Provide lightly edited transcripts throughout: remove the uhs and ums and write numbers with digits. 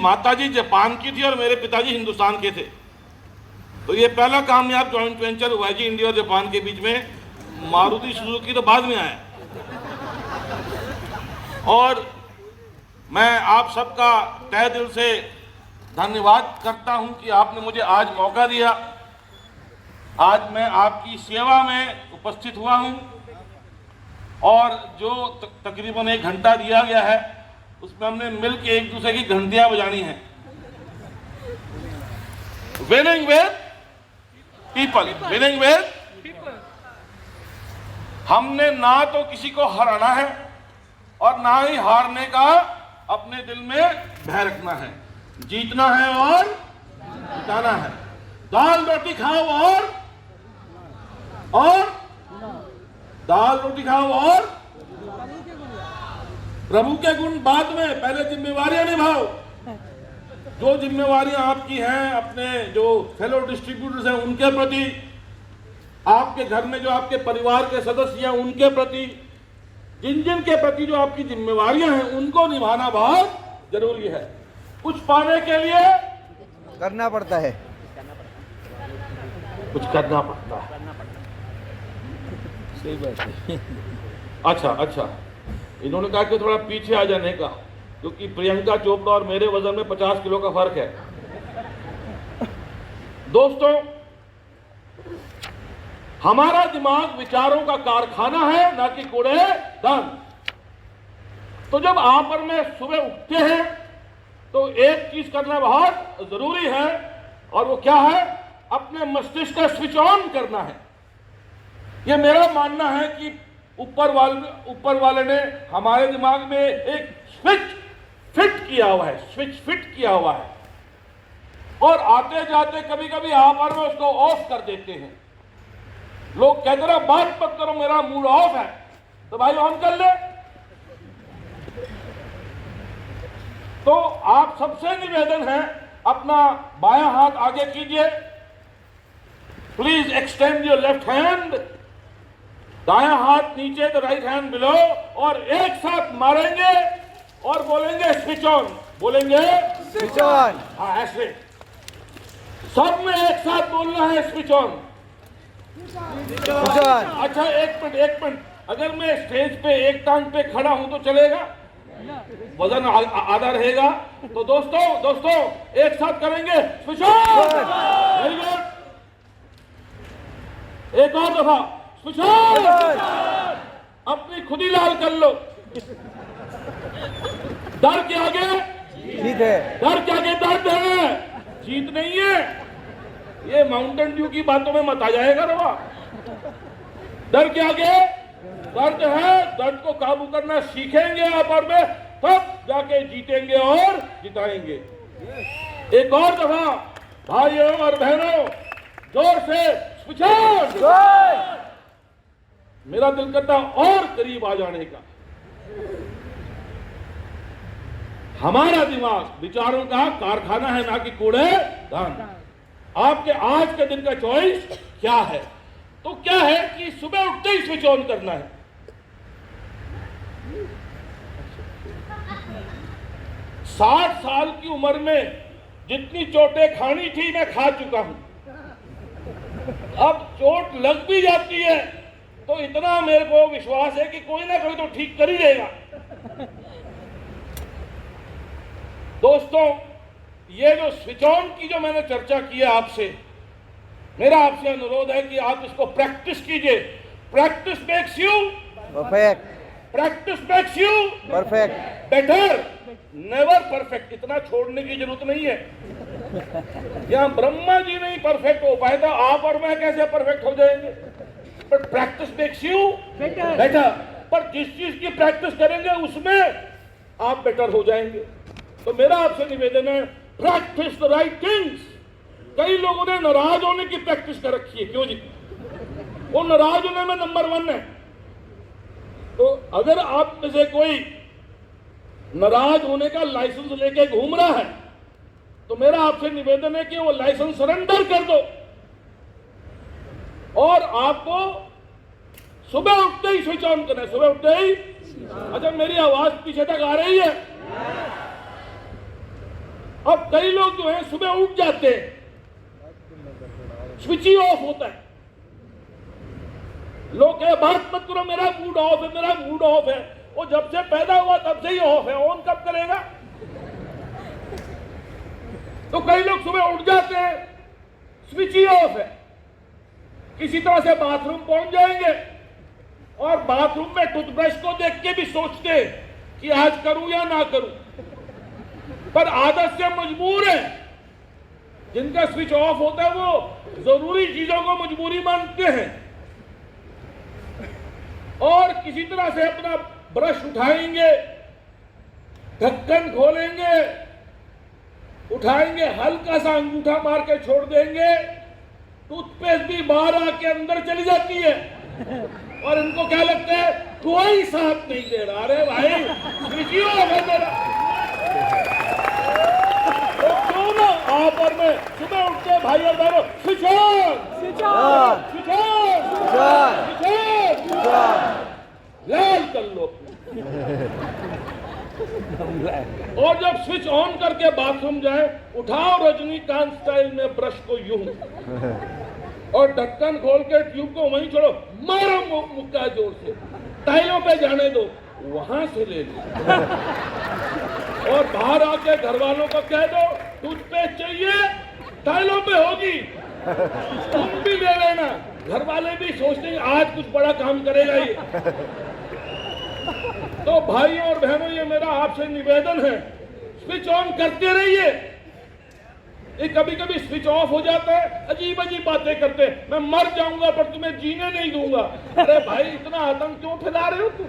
माताजी जापान की थी और मेरे पिताजी हिंदुस्तान के थे, तो ये पहला कामयाब जॉइंट वेंचर हुआ है जी इंडिया और जापान के बीच में। मारुति सुजुकी तो बाद में आया। और मैं आप सबका तहे दिल से धन्यवाद करता हूं कि आपने मुझे आज मौका दिया। आज मैं आपकी सेवा में उपस्थित हुआ हूं और जो तकरीबन 1 घंटा दिया गया है उसमें हमने मिलकर एक दूसरे की घंटियां बजानी है। Winning with people, winning with people. हमने ना तो किसी को हराना है और ना ही हारने का अपने दिल में भय रखना है। जीतना है और जिताना है। दाल रोटी खाओ और दाल रोटी खाओ और प्रभु के गुण बाद में, पहले जिम्मेवारियां निभाओ। जो जिम्मेवारियां आपकी हैं अपने जो फेलो डिस्ट्रीब्यूटर्स हैं उनके प्रति, आपके घर में जो आपके परिवार के सदस्य हैं उनके प्रति, जिन जिन के प्रति जो आपकी जिम्मेवारियां हैं उनको निभाना बहुत जरूरी है। कुछ पाने के लिए करना पड़ता है, कुछ करना पड़ता है। सही बात है। अच्छा, इन्होंने कहा कि थोड़ा पीछे आ जाने का, क्योंकि प्रियंका चोपड़ा और मेरे वजन में 50 किलो का फर्क है। दोस्तों, हमारा दिमाग विचारों का कारखाना है, ना कि कूड़ेदान। तो जब आप और मैं सुबह उठते हैं तो एक चीज करना बहुत जरूरी है, और वो क्या है? अपने मस्तिष्क का स्विच ऑन करना है। ये मेरा मानना है कि ऊपर वाले ने हमारे दिमाग में एक स्विच फिट किया हुआ है, और आते जाते कभी कभी आप और मैं उसको ऑफ कर देते हैं। लोग कहते रहे बात मत करो, मेरा मूड ऑफ है, तो भाई ऑन कर ले। तो आप सबसे निवेदन है, अपना बायां हाथ आगे कीजिए, please extend your left hand, दायां हाथ नीचे, द राइट हैंड बिलो, और एक साथ मारेंगे और बोलेंगे स्विच ऑन। बोलेंगे स्विच ऑन। हाँ, ऐसे सब में एक साथ बोलना है, स्विच ऑन। अच्छा, एक मिनट, अगर मैं स्टेज पे एक टांग पे खड़ा हूं तो चलेगा? वजन आधा रहेगा। तो दोस्तों एक साथ करेंगे स्विच ऑन। Very good. एक और दफा स्विच ऑन। अपनी खुद ही लाल कर लो। डर के आगे ठीक है, डर के आगे दर्द है, जीत नहीं है। ये माउंटेन ड्यू की बातों में मत आ जाएगा रवा। डर के आगे दर्द है, दर्द को काबू करना सीखेंगे आप और मैं, तब जाके जीतेंगे और जिताएंगे। एक और दफा भाइयों और बहनों, जोर से स्विच ऑन। मेरा दिल करता और करीब आ जाने का। हमारा दिमाग विचारों का कारखाना है, ना कि कूड़ेदान। आपके आज के दिन का चॉइस क्या है? तो क्या है कि सुबह उठते ही स्विच ऑन करना है। साठ साल की उम्र में जितनी चोटें खानी थी मैं खा चुका हूं। अब चोट लग भी जाती है तो इतना मेरे को विश्वास है कि कोई ना कोई तो ठीक कर ही देगा। दोस्तों, ये जो स्विच ऑन की जो मैंने चर्चा की है आपसे, मेरा आपसे अनुरोध है कि आप इसको प्रैक्टिस कीजिए। Practice makes you perfect, practice makes you perfect, better, never perfect. इतना छोड़ने की जरूरत नहीं है। यहां ब्रह्मा जी नहीं परफेक्ट हो पाए तो आप और मैं कैसे परफेक्ट हो जाएंगे? पर प्रैक्टिस मेक्स यू बेटर। पर जिस चीज की प्रैक्टिस करेंगे उसमें आप बेटर हो जाएंगे। तो मेरा आपसे निवेदन है, प्रैक्टिस द राइट थिंग्स। कई लोगों ने नाराज होने की प्रैक्टिस कर रखी है। क्यों जी? वो नाराज होने में नंबर 1 है। तो अगर आप में से कोई नाराज होने का लाइसेंस लेके घूम रहा है तो मेरा आपसे निवेदन है कि वो लाइसेंस सरेंडर कर दो, और आपको सुबह उठते ही स्विच ऑन करना है। सुबह उठते ही। अच्छा, मेरी आवाज पीछे तक आ रही है? अब कई लोग जो है सुबह उठ जाते हैं, स्विच ही ऑफ होता है। लोग कहे बात मत करो, मेरा मूड ऑफ है, मेरा मूड ऑफ है। वो जब से पैदा हुआ तब से ही ऑफ है, ऑन कब करेगा? तो कई लोग सुबह उठ जाते हैं, स्विच ही ऑफ है, किसी तरह से बाथरूम पहुंच जाएंगे और बाथरूम में टूथब्रश को देख के भी सोचते हैं कि आज करूं या ना करूं, पर आदत से मजबूर है। जिनका स्विच ऑफ होता है वो जरूरी चीजों को मजबूरी मानते हैं और किसी तरह से अपना ब्रश उठाएंगे, ढक्कन खोलेंगे, उठाएंगे, हल्का सा अंगूठा मार के छोड़ देंगे, टूथपेस्ट भी बाहर आके अंदर चली जाती है और इनको क्या लगता है कोई साथ नहीं दे रहा। अरे भाई स्विच ही ऑफ है मेरा, तो क्यों ना आप और मैं सुबह उठते भाई और बहनों switch on, switch on, switch on, switch on, switch on, लाल कर लो। और जब स्विच ऑन करके बाथरूम जाए, उठाओ रजनीकांत स्टाइल में ब्रश को यूं और ढक्कन खोल के ट्यूब को वहीं छोड़ो, मारो मुक्का जोर से, टाइलों पे जाने दो, वहां से ले लो और बाहर आके घर वालों को कह दो टूथपेस्ट चाहिए, टाइलों पे होगी, तुम भी ले लेना। घर वाले भी सोचते हैं आज कुछ बड़ा काम करेगा ये। तो भाइयों और बहनों, ये मेरा आपसे निवेदन है, स्विच ऑन करते रहिए। ये कभी कभी स्विच ऑफ हो जाता है, अजीब अजीब बातें करते हैं, मैं मर जाऊंगा पर तुम्हें जीने नहीं दूंगा। अरे भाई इतना आतंक क्यों फैला रहे हो तुम?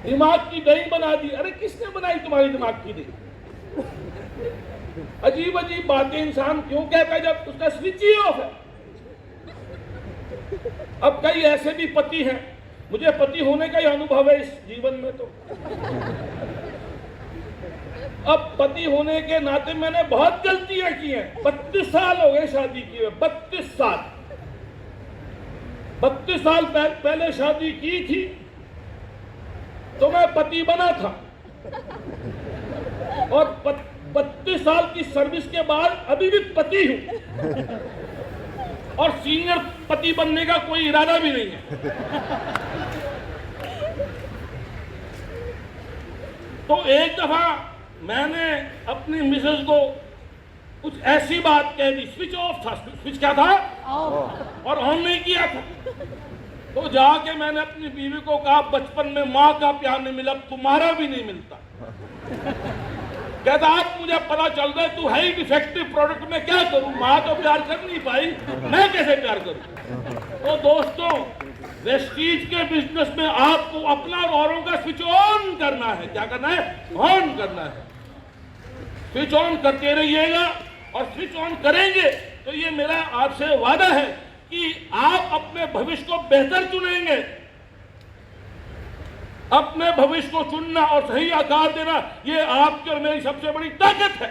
दिमाग की दही बना दी। अरे किसने बनाई तुम्हारी दिमाग की दही? अजीब अजीब बातें इंसान क्यों कहता है जब उसका स्विच ही ऑफ है? अब कई ऐसे भी पति हैं, मुझे पति होने का ही अनुभव है इस जीवन में, तो अब पति होने के नाते मैंने बहुत गलतियां की हैं। 32 साल हो गए शादी किए हुए, 32 साल। 32 साल पहले शादी की थी तो मैं पति बना था और 32 साल की सर्विस के बाद अभी भी पति हूं और सीनियर पति बनने का कोई इरादा भी नहीं है। तो एक दफा मैंने अपनी मिसेज को कुछ ऐसी बात कह दी, स्विच ऑफ था, स्विच क्या था और ऑन नहीं किया था। तो जाके मैंने अपनी बीवी को कहा बचपन में माँ का प्यार नहीं मिला, तुम्हारा भी नहीं मिलता। कहता आज मुझे पता चल रहा है तू है ही डिफेक्टिव प्रोडक्ट, में क्या करूं, माँ तो प्यार कर नहीं पाई, मैं कैसे प्यार करूं। तो दोस्तों, वेस्टीज के बिजनेस में आपको अपना और औरों का स्विच ऑन करना है। क्या करना है? ऑन करना है। स्विच ऑन करते रहिएगा और स्विच ऑन करेंगे तो ये मेरा आपसे वादा है कि आप अपने भविष्य को बेहतर चुनेंगे। अपने भविष्य को चुनना और सही आकार देना, ये आपकी और मेरी सबसे बड़ी ताकत है।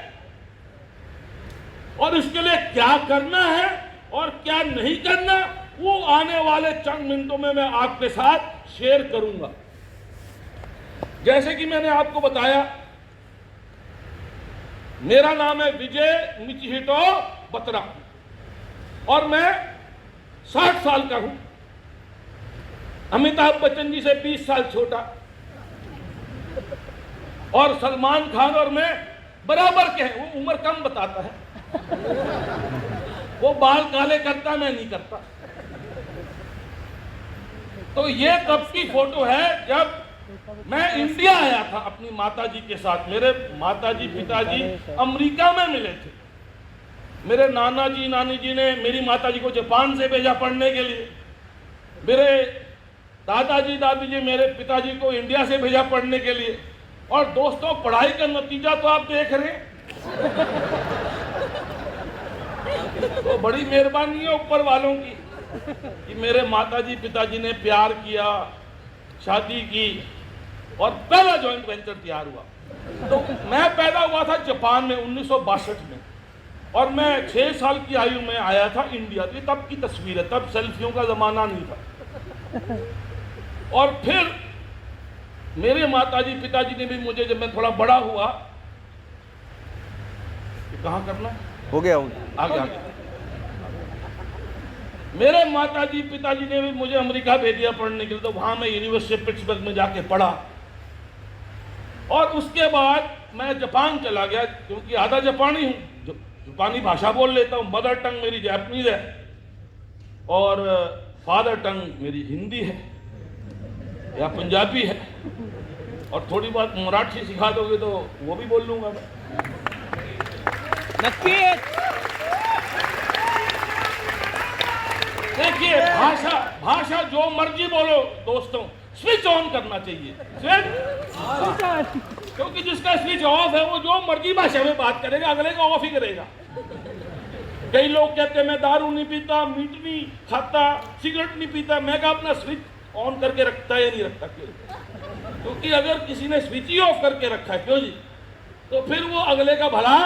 और इसके लिए क्या करना है और क्या नहीं करना, वो आने वाले चंद मिनटों में मैं आपके साथ शेयर करूंगा। जैसे कि मैंने आपको बताया, मेरा नाम है विजय मिचिहिटो बत्रा और मैं 60 साल का हूं। अमिताभ बच्चन जी से 20 साल छोटा और सलमान खान और मैं बराबर के हैं। वो उम्र कम बताता है, वो बाल काले करता, मैं नहीं करता। तो ये तब की फोटो है जब मैं इंडिया आया था अपनी माताजी के साथ। मेरे माताजी पिताजी अमेरिका में मिले थे। मेरे नाना जी नानी जी ने मेरी माताजी को जापान से भेजा पढ़ने के लिए। मेरे दादाजी दादी जी मेरे पिताजी को इंडिया से भेजा पढ़ने के लिए। और दोस्तों, पढ़ाई का नतीजा तो आप देख रहे हैं। तो बड़ी मेहरबानी है ऊपर वालों की कि मेरे माताजी पिताजी ने प्यार किया, शादी की और पहला जॉइंट वेंचर तैयार हुआ। तो मैं पैदा हुआ था जापान में 1962 में और मैं 6 साल की आयु में आया था इंडिया। तो तब की तस्वीर है, तब सेल्फियों का जमाना नहीं था। और फिर मेरे माताजी पिताजी ने भी मुझे, जब मैं थोड़ा बड़ा हुआ कहाँ करना है? हो गया आगे आगे। मेरे माताजी पिताजी ने भी मुझे अमेरिका भेज दिया पढ़ने के लिए, तो वहां मैं यूनिवर्सिटी पिट्सबर्ग में जाके पढ़ा और उसके बाद मैं जापान चला गया, क्योंकि आधा जापानी हूँ, जापानी भाषा बोल लेता हूँ। मदर टंग मेरी जापानीज है और फादर टंग मेरी हिंदी है या पंजाबी है, और थोड़ी बहुत मराठी सिखा दोगे तो वो भी बोल लूंगा मैं। देखिए, भाषा जो मर्जी बोलो दोस्तों, स्विच ऑन करना चाहिए। क्योंकि जिसका स्विच ऑफ है वो जो मर्जी भाषा में बात करेगा, अगले को ऑफ ही करेगा। कई लोग कहते हैं मैं दारू नहीं पीता, मीट नहीं खाता, सिगरेट नहीं पीता। मैं कहा अपना स्विच ऑन करके रखता है या नहीं रखता? क्यों? क्योंकि अगर किसी ने स्विच ही ऑफ करके रखा है, क्यों जी, तो फिर वो अगले का भला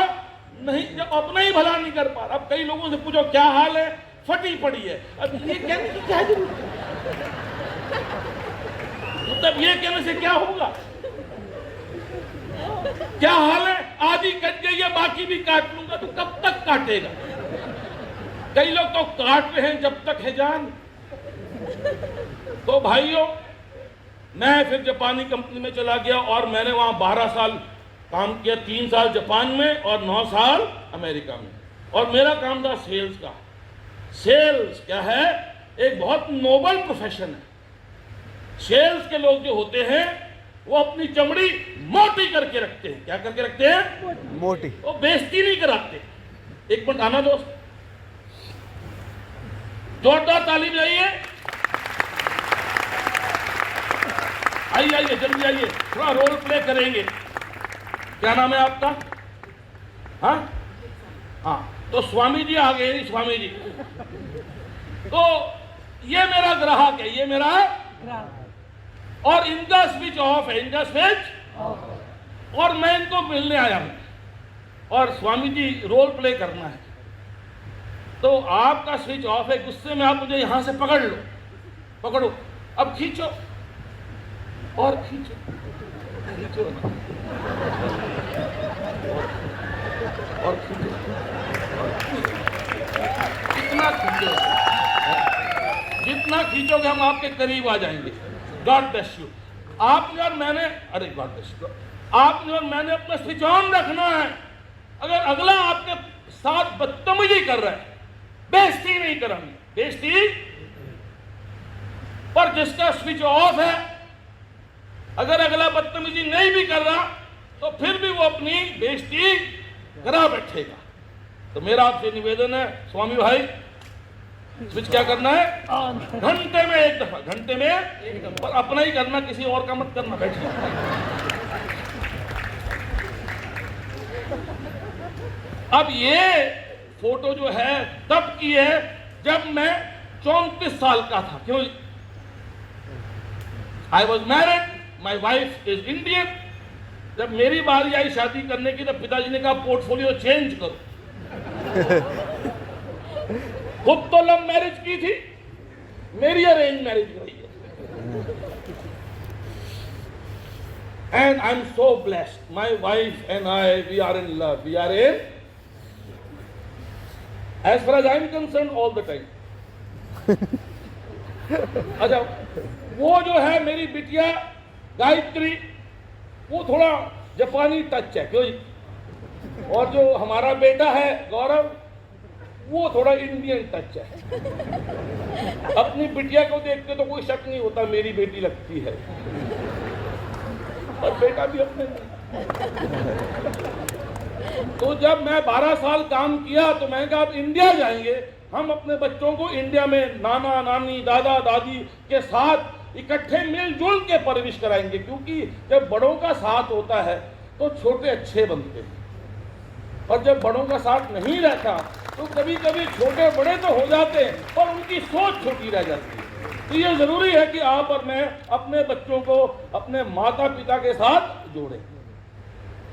नहीं, जब अपना ही भला नहीं कर पा रहा। अब कई लोगों से पूछो क्या हाल है, फटी पड़ी है। अब ये कहने की क्या जरूरत है? मतलब ये कहने से क्या होगा? क्या हाल है, आधी कट गई है, बाकी भी काट लूंगा, तो कब तक काटेगा? कई लोग तो काट रहे हैं जब तक है जान। तो भाइयों, मैं फिर जापानी कंपनी में चला गया और मैंने वहां 12 साल काम किया, 3 साल जापान में और 9 साल अमेरिका में। और मेरा काम था सेल्स का। सेल्स क्या है? एक बहुत नोबल प्रोफेशन है। सेल्स के लोग जो होते हैं वो अपनी चमड़ी मोटी करके रखते हैं। क्या करके रखते हैं? मोटी। वो बेइज्जती नहीं कराते। एक मिनट आना दोस्त, जोरदार ताली बजाइए। आइए आइए, जल्दी आइए, थोड़ा रोल प्ले करेंगे। क्या नाम है आपका? हाँ हाँ, तो स्वामी जी आ गए। स्वामी जी, तो ये मेरा ग्राहक है, ये मेरा, और इनका स्विच ऑफ है, इनका स्विच, और मैं इनको मिलने आया हूं और स्वामी जी रोल प्ले करना है। तो आपका स्विच ऑफ है, गुस्से में आप मुझे यहां से पकड़ लो, पकड़ो, अब खींचो और खींचो, खींचो ना, और खींचो, कितना खींचो, जितना खींचोगे हम आपके करीब आ जाएंगे। God bless you. आपने और मैंने, अरे गॉड ब्लेस यू, आपने और मैंने अपना स्विच ऑन रखना है। अगर अगला आपके साथ बदतमीजी कर रहा है, बेइज्जती नहीं करानी, बेइज्जती, पर जिसका स्विच ऑफ है, अगर अगला बदतमीजी नहीं भी कर रहा तो फिर भी वो अपनी बेइज्जती करा बैठेगा। तो मेरा आपसे निवेदन है स्वामी भाई, स्विच क्या करना है? घंटे में एक दफा, घंटे में एक दफा, पर अपना ही करना, किसी और का मत करना। बैठिए। अब ये फोटो जो है तब की है जब मैं 34 साल का था। क्यों? I was married, my wife is Indian. जब मेरी बारी आई शादी करने की, तब पिताजी ने कहा पोर्टफोलियो चेंज करो। खुद तो लव मैरिज की थी, मेरी अरेंज मैरिज रही है। And I am so blessed, my wife and I, we are in love, we are in, as far as I am concerned, all the time. अच्छा, वो जो है मेरी बिटिया गायत्री, वो थोड़ा जापानी टच है, क्यों? और जो हमारा बेटा है गौरव, वो थोड़ा इंडियन टच है। अपनी बिटिया को देखते तो कोई शक नहीं होता मेरी बेटी लगती है, और बेटा भी अपने नहीं। तो जब मैं 12 साल काम किया तो मैंने कहा अब इंडिया जाएंगे, हम अपने बच्चों को इंडिया में नाना नानी दादा दादी के साथ इकट्ठे मिलजुल के परवरिश कराएंगे। क्योंकि जब बड़ों का साथ होता है तो छोटे अच्छे बनते हैं, और जब बड़ों का साथ नहीं रहता तो कभी कभी छोटे बड़े तो हो जाते हैं पर उनकी सोच छोटी रह जाती है। तो ये जरूरी है कि आप और मैं अपने बच्चों को अपने माता पिता के साथ जोड़ें।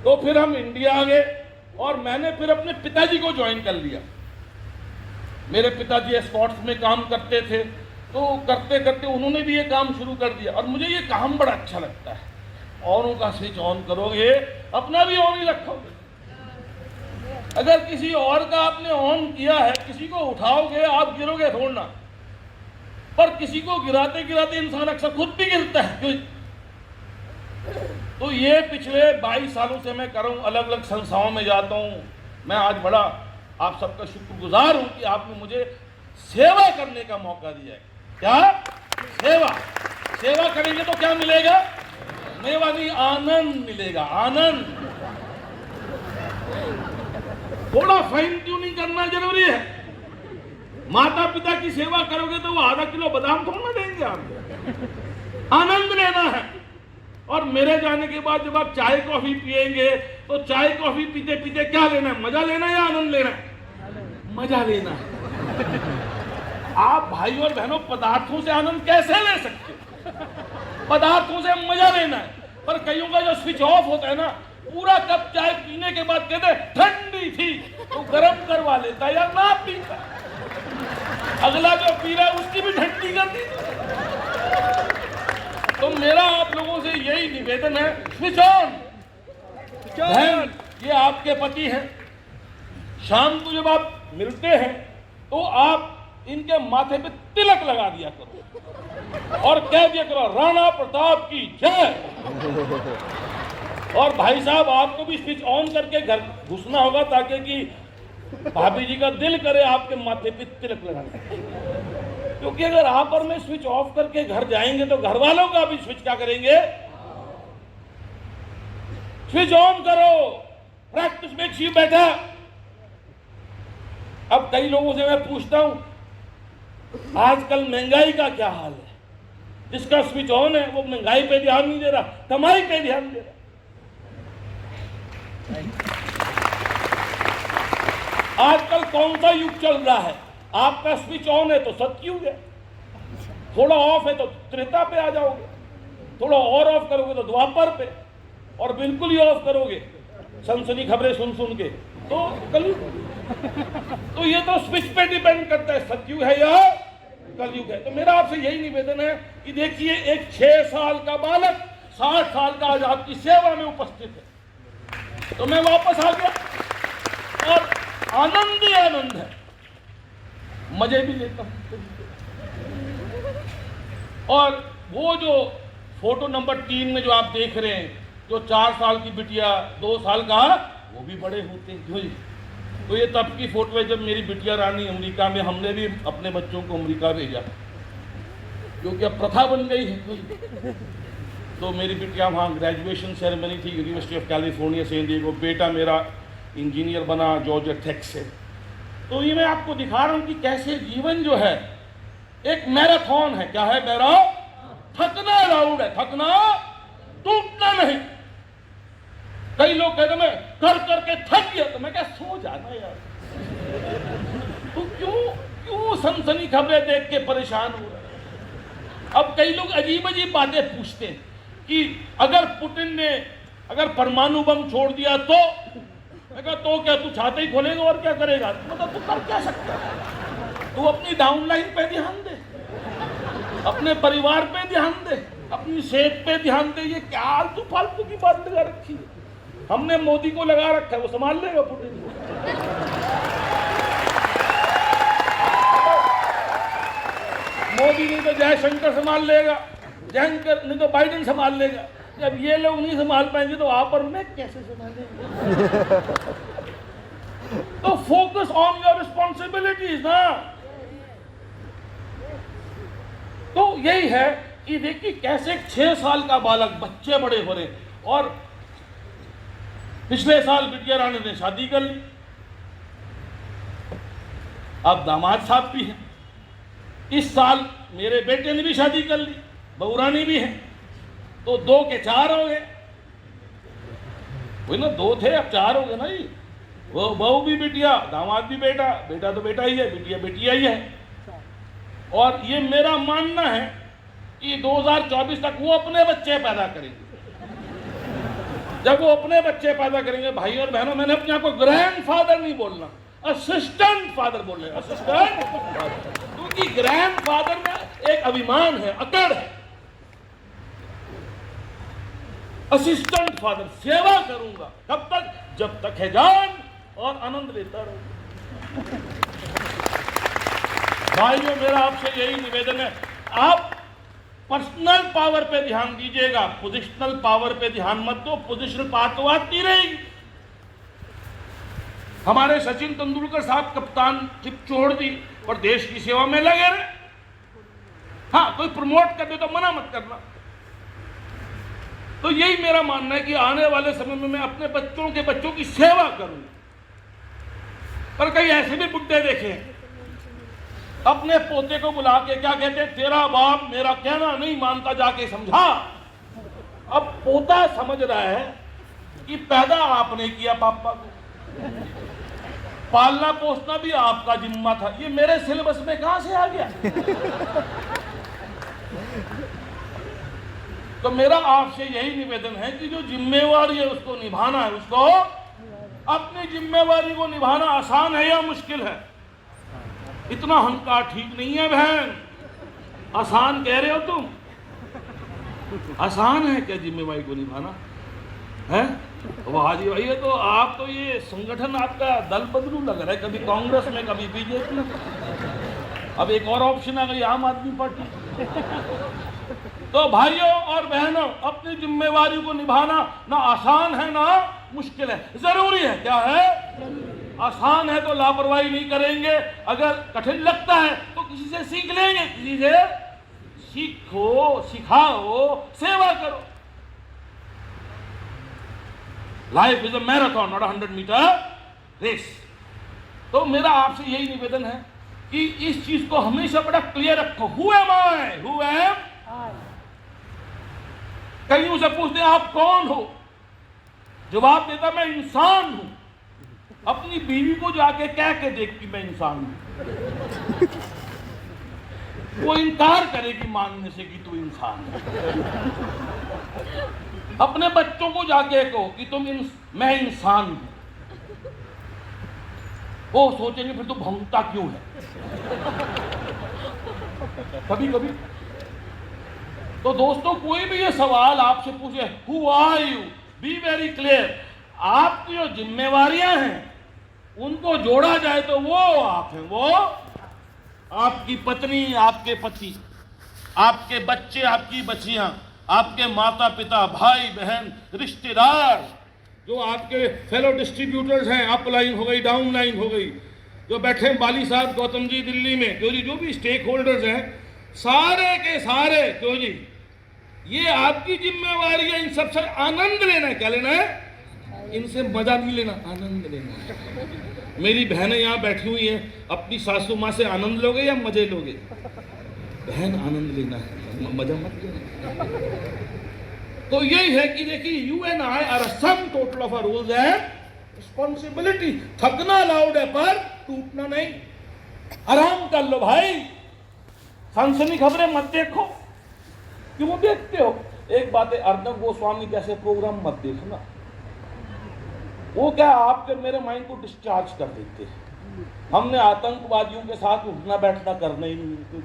तो फिर हम इंडिया आ गए और मैंने फिर अपने पिताजी को ज्वाइन कर लिया। मेरे पिताजी एस्कॉर्ट्स में काम करते थे, तो करते करते उन्होंने भी ये काम शुरू कर दिया, और मुझे ये काम बड़ा अच्छा लगता है। औरों का स्विच ऑन करोगे, अपना भी ऑन ही रखोगे। अगर किसी और का आपने ऑन किया है, किसी को उठाओगे आप गिरोगे थोड़ना, पर किसी को गिराते गिराते इंसान अक्सर खुद भी गिरता है। तो ये पिछले 22 सालों से मैं कर रहा हूं, अलग अलग संस्थाओं में जाता हूं। मैं आज बड़ा आप सबका शुक्रगुजार हूं कि आपने मुझे सेवा करने का मौका दिया है। क्या सेवा? सेवा करेंगे तो क्या मिलेगा? मेवा नहीं, आनंद मिलेगा, आनंद। थोड़ा फाइन ट्यूनिंग करना जरूरी है। माता पिता की सेवा करोगे तो वो आधा किलो बादाम थोड़ा ना देंगे आपको, आनंद लेना है। और मेरे जाने के बाद जब आप चाय कॉफी पिएंगे तो चाय कॉफी पीते पीते क्या लेना है? मजा लेना है या आनंद लेना है? मजा लेना है। आप भाई और बहनों पदार्थों से आनंद कैसे ले सकते हो? पदार्थों से मजा लेना है। पर कईयों का जो स्विच ऑफ होता है ना, पूरा कप चाय पीने के बाद कहते ठंडी थी तो गर्म करवा लेता या ना पीता, अगला जो पी रहा है उसकी भी ठंडी कर दी। तो मेरा आप लोगों से यही निवेदन है, स्विच ऑन। बहन, ये आपके पति हैं, शाम को जब आप मिलते हैं तो आप इनके माथे पे तिलक लगा दिया करो और कह दिया करो राणा प्रताप की जय। और भाई साहब आपको भी स्विच ऑन करके घर घुसना होगा ताकि कि भाभी जी का दिल करे आपके माथे पे तिलक लगाने। क्योंकि अगर आप और मैं स्विच ऑफ करके घर जाएंगे तो घर वालों का भी स्विच क्या करेंगे? स्विच ऑन करो। Practice makes you better. अब कई लोगों से मैं पूछता हूं आजकल महंगाई का क्या हाल है? जिसका स्विच ऑन है वो महंगाई पे ध्यान नहीं दे रहा, कमाई पे ध्यान दे रहा। आजकल कौन सा युग चल रहा है? आपका स्विच ऑन है तो सतयुग है, थोड़ा ऑफ है तो त्रेता पे आ जाओगे, थोड़ा और ऑफ करोगे तो द्वापर पे, और बिल्कुल ही ऑफ करोगे सनसनी खबरें सुन सुन के तो कलयुग। तो ये तो स्विच पे डिपेंड करता है, सतयुग है या कलयुग है। तो मेरा आपसे यही निवेदन है कि देखिए एक 6 साल का बालक 60 साल का आज आपकी सेवा में उपस्थित है। तो मैं वापस आ गया और आनंद ही आनंद है, मजे भी लेता हूं। और वो जो फोटो नंबर 3 में जो आप देख रहे हैं, जो 4 साल की बिटिया 2 साल का, वो भी बड़े होते हैं। तो ये तब की फोटो है जब मेरी बिटिया रानी अमेरिका में, हमने भी अपने बच्चों को अमेरिका भेजा क्योंकि अब प्रथा बन गई है। तो मेरी बिटिया वहाँ ग्रेजुएशन सेरेमनी थी university of California San Diego, बेटा मेरा इंजीनियर बना जॉर्जिया टेक से। तो ये मैं आपको दिखा रहा हूँ कि कैसे जीवन जो है एक मैराथन है। क्या है? थकना अलाउड है, थकना टूटना नहीं। कई लोग कहते मैं कर करके थक गया, तो मैं क्या सो जाना यार। तो क्यों सनसनी खबरें देख के परेशान हो रहे? अब कई लोग अजीब अजीब बातें पूछते हैं कि अगर पुतिन ने अगर परमाणु बम छोड़ दिया तो मैं कहा तो क्या तू छाते ही खोलेगा और क्या करेगा? मतलब तू कर क्या सकता है? तू अपनी डाउनलाइन पे ध्यान दे, अपने परिवार पे ध्यान दे, अपनी सेहत पे ध्यान दे। ये क्या आलतू फालतू की बात लगा रखी है? हमने मोदी को लगा रखा है, वो संभाल लेगा पुतिन को। मोदी नहीं तो जयशंकर संभाल लेगा, जयशंकर नहीं तो बाइडेन संभाल लेगा। जब ये लोग नहीं संभाल पाएंगे तो आप और मैं कैसे संभालेंगे? तो फोकस ऑन योर रिस्पॉन्सिबिलिटीज ना। तो यही है कि देखिए कैसे 6 साल का बालक, बच्चे बड़े हो रहे। और पिछले साल बिटिया रानी ने शादी कर ली, अब दामाद साहब भी हैं। इस साल मेरे बेटे ने भी शादी कर ली, बहू रानी भी है, तो 2 के 4 हो गए। वही ना, 2 थे अब 4 हो गए ना। ये वो बहू भी बिटिया, दामाद भी बेटा, बेटा तो बेटा ही है, बिटिया बेटिया ही है। और ये मेरा मानना है कि 2024 तक वो अपने बच्चे पैदा करेंगे। जब वो अपने बच्चे पैदा करेंगे, भाई और बहनों, मैंने अपने आप को ग्रैंडफादर नहीं बोलना, असिस्टेंट फादर बोल रहे, असिस्टेंट। क्योंकि ग्रैंडफादर में एक अभिमान है, अकड़ है। असिस्टेंट फादर, सेवा करूंगा कब तक? जब तक है जान और आनंद लेता रहो। भाइयों, मेरा आपसे यही निवेदन है, आप पर्सनल पावर पे ध्यान दीजिएगा, पोजिशनल पावर पे ध्यान मत दो। पोजिशनल पावर तो आती रहेगी। हमारे सचिन तेंदुलकर साहब कप्तानशिप छोड़ दी और देश की सेवा में लगे रहे। हाँ, कोई प्रमोट कर दे तो मना मत करना। तो यही मेरा मानना है कि आने वाले समय में मैं अपने बच्चों की सेवा करूं। पर कई ऐसे भी बुड्ढे देखे अपने पोते को बुला के क्या कहते हैं, तेरा बाप मेरा कहना नहीं मानता, जाके समझा। अब पोता समझ रहा है कि पैदा आपने किया पापा को, पालना पोसना भी आपका जिम्मा था, ये मेरे सिलेबस में कहां से आ गया। तो मेरा आपसे यही निवेदन है कि जो जिम्मेवारी है उसको निभाना है। उसको अपनी जिम्मेवारी को निभाना आसान है या मुश्किल है? इतना अहंकार ठीक नहीं है बहन। आसान कह रहे हो तुम? आसान है क्या जिम्मेवारी को निभाना है? वाह जी भाई, तो आप तो ये संगठन आपका दल बदलू लग रहा है, कभी कांग्रेस में कभी बीजेपी में। अब एक और ऑप्शन आ गई, आम आदमी पार्टी। तो भाइयों और बहनों, अपनी जिम्मेवारी को निभाना ना आसान है ना मुश्किल है, जरूरी है। क्या है? आसान है तो लापरवाही नहीं करेंगे, अगर कठिन लगता है तो किसी से सीख लेंगे, किसी से सीखो, सिखाओ, सेवा करो। Life is a marathon not 100 metre race. तो मेरा आपसे यही निवेदन है कि इस चीज को हमेशा बड़ा क्लियर रखो। Who am I? Who am I? कहीं उसे पूछते हैं आप कौन हो, जवाब देता मैं इंसान हूं। अपनी बीवी को जाके कह के देख कि मैं इंसान हूं, वो इनकार करेगी मानने से कि तू इंसान है। अपने बच्चों को जाके कहो कि मैं इंसान हूं, वो सोचेंगे फिर तू भौंकता क्यों है। कभी कभी तो दोस्तों, कोई भी ये सवाल आपसे पूछे, who are you, be very clear. आपकी जो जिम्मेवारियां हैं उनको जोड़ा जाए तो वो आप हैं, वो आपकी पत्नी, आपके पति, आपके बच्चे, आपकी बच्चियां, आपके माता पिता, भाई बहन, रिश्तेदार, जो आपके फेलो डिस्ट्रीब्यूटर्स हैं, अप लाइन हो गई, डाउन लाइन हो गई, जो बैठे हैं बाली साहब, गौतम जी दिल्ली में, जो भी स्टेक होल्डर्स हैं, सारे के सारे, क्यों जी, ये आपकी जिम्मेवारी है। इन सबसे आनंद लेना है। क्या लेना है? इनसे मजा नहीं लेना, आनंद लेना है। मेरी बहनें यहाँ बैठी हुई हैं, अपनी सासू माँ से आनंद लोगे या मजे लोगे? बहन, आनंद लेना है, मजा मत लेना। तो यही है कि देखिए, you and I are sum total of rules and responsibility. थकना अलाउड है पर टूटना नहीं। आराम कर लो भाई, सनसनी खबरें मत देखो। क्यों देखते हो? एक बात है, अर्नब गोस्वामी जैसे प्रोग्राम मत देखना। वो क्या आपके मेरे माइंड को डिस्चार्ज कर देते हैं। हमने आतंकवादियों के साथ उठना बैठना करना ही नहीं,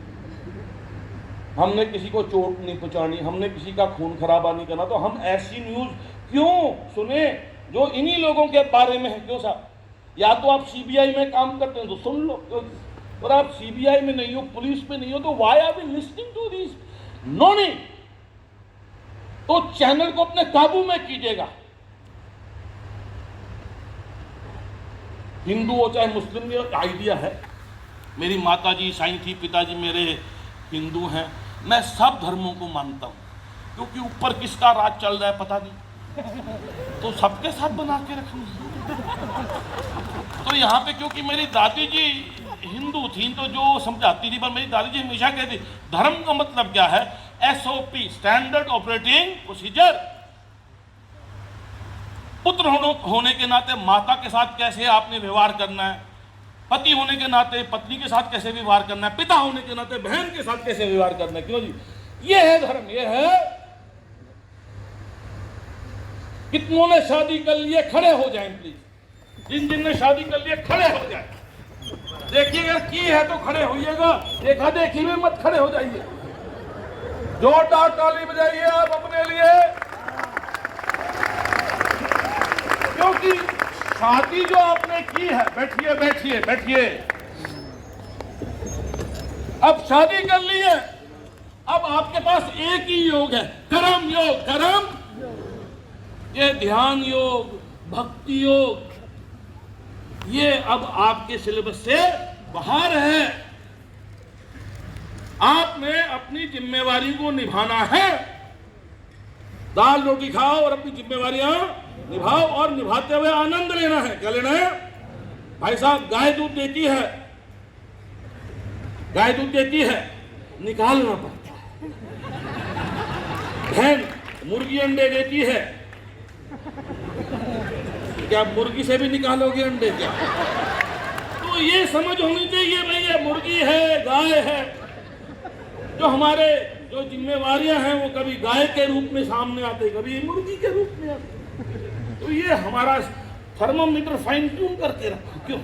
हमने किसी को चोट नहीं पहुंचानी, हमने किसी का खून खराबा नहीं करना। तो हम ऐसी न्यूज क्यों सुने जो इन्हीं लोगों के बारे में है? क्यों साहब? या तो आप सीबीआई में काम करते हैं तो सुन लो, और आप सीबीआई में नहीं हो, पुलिस में नहीं हो, तो why are we listening to this? No नहीं। तो चैनल को अपने काबू में कीजिएगा। हिंदू हो चाहे मुस्लिम, ये आइडिया है। मेरी माताजी ईसाई थी, पिताजी मेरे हिंदू हैं। मैं सब धर्मों को मानता हूं, क्योंकि ऊपर किसका राज चल रहा है पता नहीं, तो सबके साथ बना के रखना। तो यहाँ पे क्योंकि मेरी दादी जी हिंदू थी तो जो समझाती थी, पर मेरी दादी जी हमेशा कहती धर्म का मतलब क्या है? SOP, standard operating procedure. पुत्र होने के नाते माता के साथ कैसे आपने व्यवहार करना है, पति होने के नाते पत्नी के साथ कैसे व्यवहार करना है, पिता होने के नाते बहन के साथ कैसे व्यवहार करना है। क्यों जी? ये है धर्म, ये है। कितनों ने शादी कर लिए? खड़े हो जाएं प्लीज। जिन ने शादी कर लिए खड़े हो जाए। देखिए, अगर की है तो खड़े होइएगा, देखा देखी में मत खड़े हो जाइए। जोरदार ताली बजाइए आप अपने लिए, क्योंकि शादी जो आपने की है, बैठिए बैठिए बैठिए, अब शादी कर ली है, अब आपके पास एक ही योग है, कर्म योग। कर्म, ये ध्यान योग, भक्ति योग, ये अब आपके सिलेबस से बाहर है। आपने अपनी जिम्मेवारी को निभाना है, दाल रोटी खाओ और अपनी जिम्मेवारियां निभाओ और निभाते हुए आनंद लेना है। क्या लेना है? भाई साहब, गाय दूध देती है, गाय दूध देती है, निकालना पड़ता है। बहन मुर्गी अंडे देती है, क्या मुर्गी से भी निकालोगे अंडे क्या? तो ये समझ होनी चाहिए भाई, ये मुर्गी है, गाय है। जो हमारे जो जिम्मेवारियां हैं वो कभी गाय के रूप में सामने आते, कभी मुर्गी के रूप में आते। तो ये हमारा थर्मोमीटर फाइन ट्यून करके रखो। क्यों?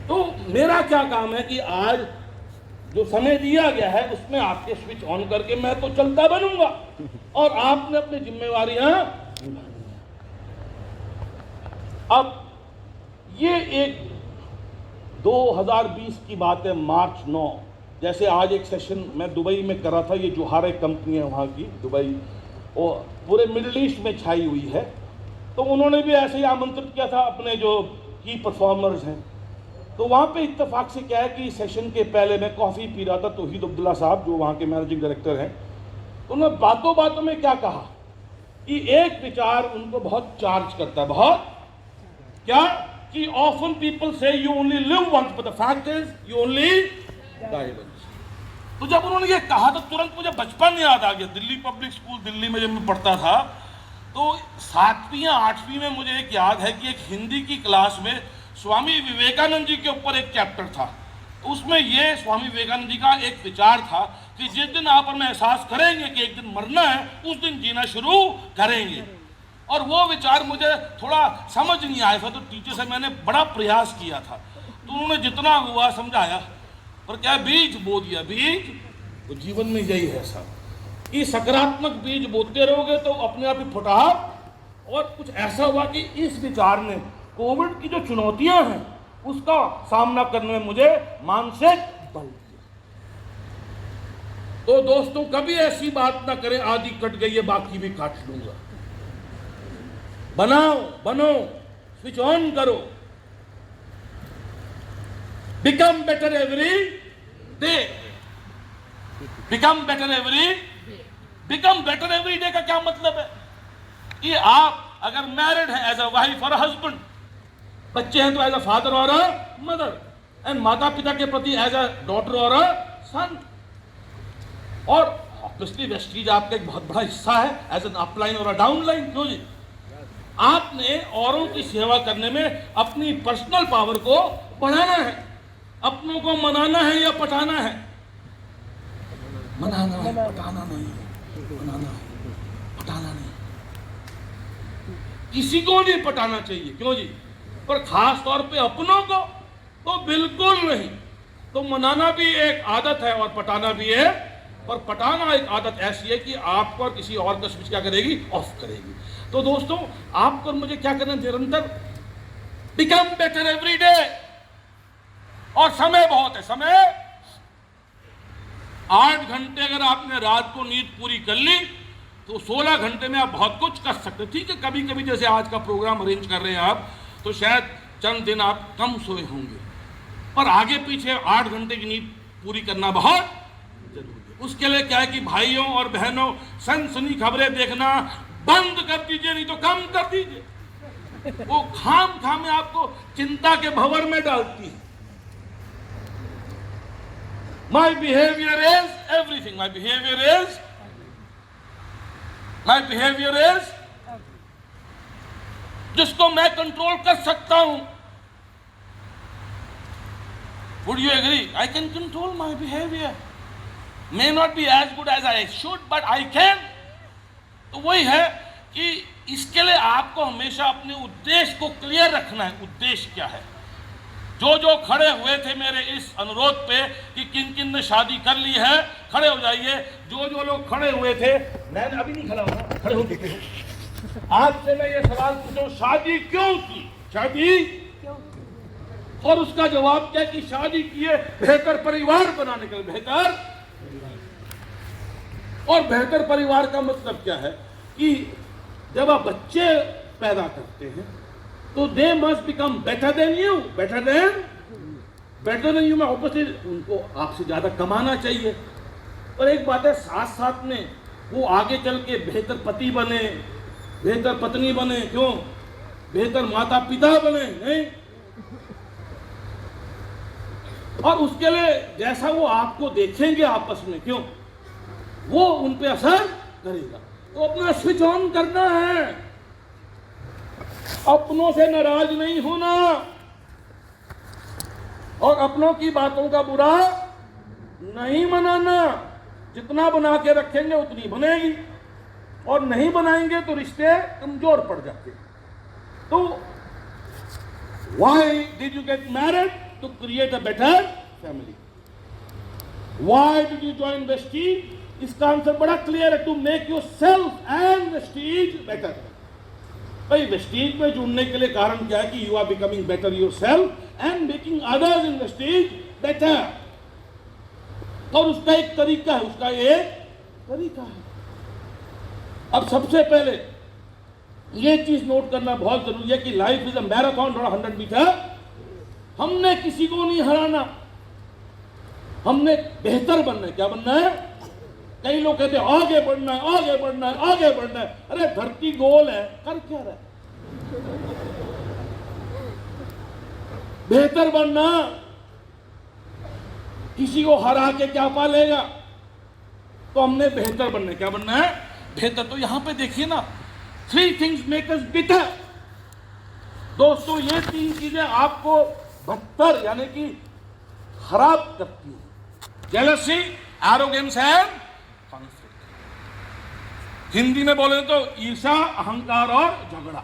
तो मेरा क्या काम है कि आज जो समय दिया गया है उसमें आपके स्विच ऑन करके मैं तो चलता बनूंगा और आपने अपनी जिम्मेवारियां। अब ये एक 2020 की बात है, मार्च 9, जैसे आज एक सेशन मैं दुबई में कर रहा था, ये जोहार एक कंपनी है वहाँ की, दुबई, और पूरे मिडिल ईस्ट में छाई हुई है। तो उन्होंने भी ऐसे ही आमंत्रित किया था अपने जो की परफॉर्मर्स हैं। तो वहाँ पे इत्तेफाक से क्या है कि सेशन के पहले मैं कॉफ़ी पी रहा था, तौहीद अब्दुल्ला साहब जो वहाँ के मैनेजिंग डायरेक्टर हैं, उन्होंने बातों बातों में क्या कहा कि एक विचार उनको बहुत चार्ज करता है, बहुत, क्या कि often people say you only live once but the fact is you only die once. तो जब उन्होंने ये कहा तो तुरंत मुझे बचपन याद आ गया। दिल्ली पब्लिक स्कूल दिल्ली में जब मैं पढ़ता था तो 7वीं या 8वीं में मुझे एक याद है कि एक हिंदी की क्लास में स्वामी विवेकानंद जी के ऊपर एक चैप्टर था। तो उसमें ये स्वामी विवेकानंद जी का एक विचार था कि जिस दिन आप और मैं एहसास करेंगे कि एक दिन मरना है, उस दिन जीना शुरू करेंगे। और वो विचार मुझे थोड़ा समझ नहीं आया था, तो टीचर से मैंने बड़ा प्रयास किया था। तो उन्होंने जितना हुआ समझाया, पर क्या बीज बो दिया। बीज तो जीवन में यही है साहब कि सकारात्मक बीज बोते रहोगे तो अपने आप ही फुटा। और कुछ ऐसा हुआ कि इस विचार ने कोविड की जो चुनौतियां हैं उसका सामना करने में मुझे मानसिक बल दिया। तो दोस्तों, कभी ऐसी बात ना करें आधी कट गई है बाकी भी काट लूंगा। बनाओ, बनो, स्विच ऑन करो, become better every day. Become better every day का क्या मतलब है कि आप अगर मैरिड है एज अ वाइफ और हस्बैंड, बच्चे हैं तो एज अ फादर और अ मदर, एंड माता पिता के प्रति एज अ डॉटर और अ सन। और ऑब्वियसली वेस्टीज आपका एक बहुत बड़ा हिस्सा है एज एन अपलाइन और अ डाउनलाइन। क्यों जी? आपने औरों की सेवा करने में अपनी पर्सनल पावर को बढ़ाना है। अपनों को मनाना है या पटाना है? मनाना है, पटाना नहीं। मनाना है, पटाना नहीं। किसी को नहीं पटाना चाहिए। क्यों जी? पर खास तौर पे अपनों को तो बिल्कुल नहीं। तो मनाना भी एक आदत है और पटाना भी है। पर पटाना एक आदत ऐसी है कि आपको और किसी और का स्विच क्या करेगी? ऑफ करेगी। तो दोस्तों, आपको और मुझे क्या करना? निरंतर बिकम बेटर एवरी डे। और समय बहुत है, समय 8 घंटे अगर आपने रात को नींद पूरी कर ली तो 16 घंटे में आप बहुत कुछ कर सकते हैं। ठीक है, कभी कभी जैसे आज का प्रोग्राम अरेंज कर रहे हैं आप, तो शायद चंद दिन आप कम सोए होंगे, पर आगे पीछे 8 घंटे की नींद पूरी करना बहुत जरूरी है। उसके लिए क्या है कि भाइयों और बहनों, सनसनी खबरें देखना बंद कर दीजिए, नहीं तो कम कर दीजिए। वो खाम में आपको चिंता के भंवर में डालती है। My behavior is everything. My behavior is जिसको मैं कंट्रोल कर सकता हूं। Would you agree? I can control my behavior. May not be as good as I should, but I can. तो वही है कि इसके लिए आपको हमेशा अपने उद्देश्य को क्लियर रखना है। उद्देश्य क्या है? जो जो खड़े हुए थे मेरे इस अनुरोध पे कि किन किन ने शादी कर ली है, खड़े हो जाइए। जो जो लोग खड़े हुए थे, मैं अभी नहीं खड़ा हूं, खड़े हो चुके हैं। आपसे मैं ये सवाल पूछूं, शादी क्यों की? शादी और उसका जवाब क्या कि शादी किए बेहतर परिवार बनाने के लिए। बेहतर और बेहतर परिवार का मतलब क्या है कि जब आप बच्चे पैदा करते हैं तो they must become better than you. Better than you में ऑब्वियसली उनको आपसे ज्यादा कमाना चाहिए। और एक बात है, साथ साथ में वो आगे चल के बेहतर पति बने, बेहतर पत्नी बने, क्यों? बेहतर माता पिता बने, नहीं? और उसके लिए जैसा वो आपको देखेंगे आपस में, क्यों, वो उन पे असर करेगा। तो अपना स्विच ऑन करना है, अपनों से नाराज नहीं होना और अपनों की बातों का बुरा नहीं मनाना। जितना बना के रखेंगे उतनी बनेगी, और नहीं बनाएंगे तो रिश्ते कमजोर पड़ जाते हैं। तो why did you get married? To create a better family. Why did you join Vestige? इसका आंसर बड़ा क्लियर है, to make yourself and Vestige better. भाई वेस्टीज में जुड़ने के लिए कारण क्या है कि you are becoming better yourself and making others in Vestige better. और उसका एक तरीका है, अब सबसे पहले ये चीज नोट करना बहुत जरूरी है कि life is a marathon, not 100 metre. हमने किसी को नहीं हराना, हमने बेहतर बनना है। क्या बनना है? कई लोग कहते हैं आगे बढ़ना है, आगे बढ़ना है, आगे बढ़ना है। अरे धरती गोल है, कर क्या रहा है? बेहतर बनना, किसी को हरा के क्या पालेगा? तो हमने बेहतर बनना है। क्या बनना है? बेहतर। तो यहां पे देखिए ना, 3 things make us bitter। दोस्तों ये 3 चीजें आपको बदतर यानी कि खराब करती है। Jealousy, arrogance and conflict. Hindi में बोले तो ईर्ष्या, अहंकार और झगड़ा।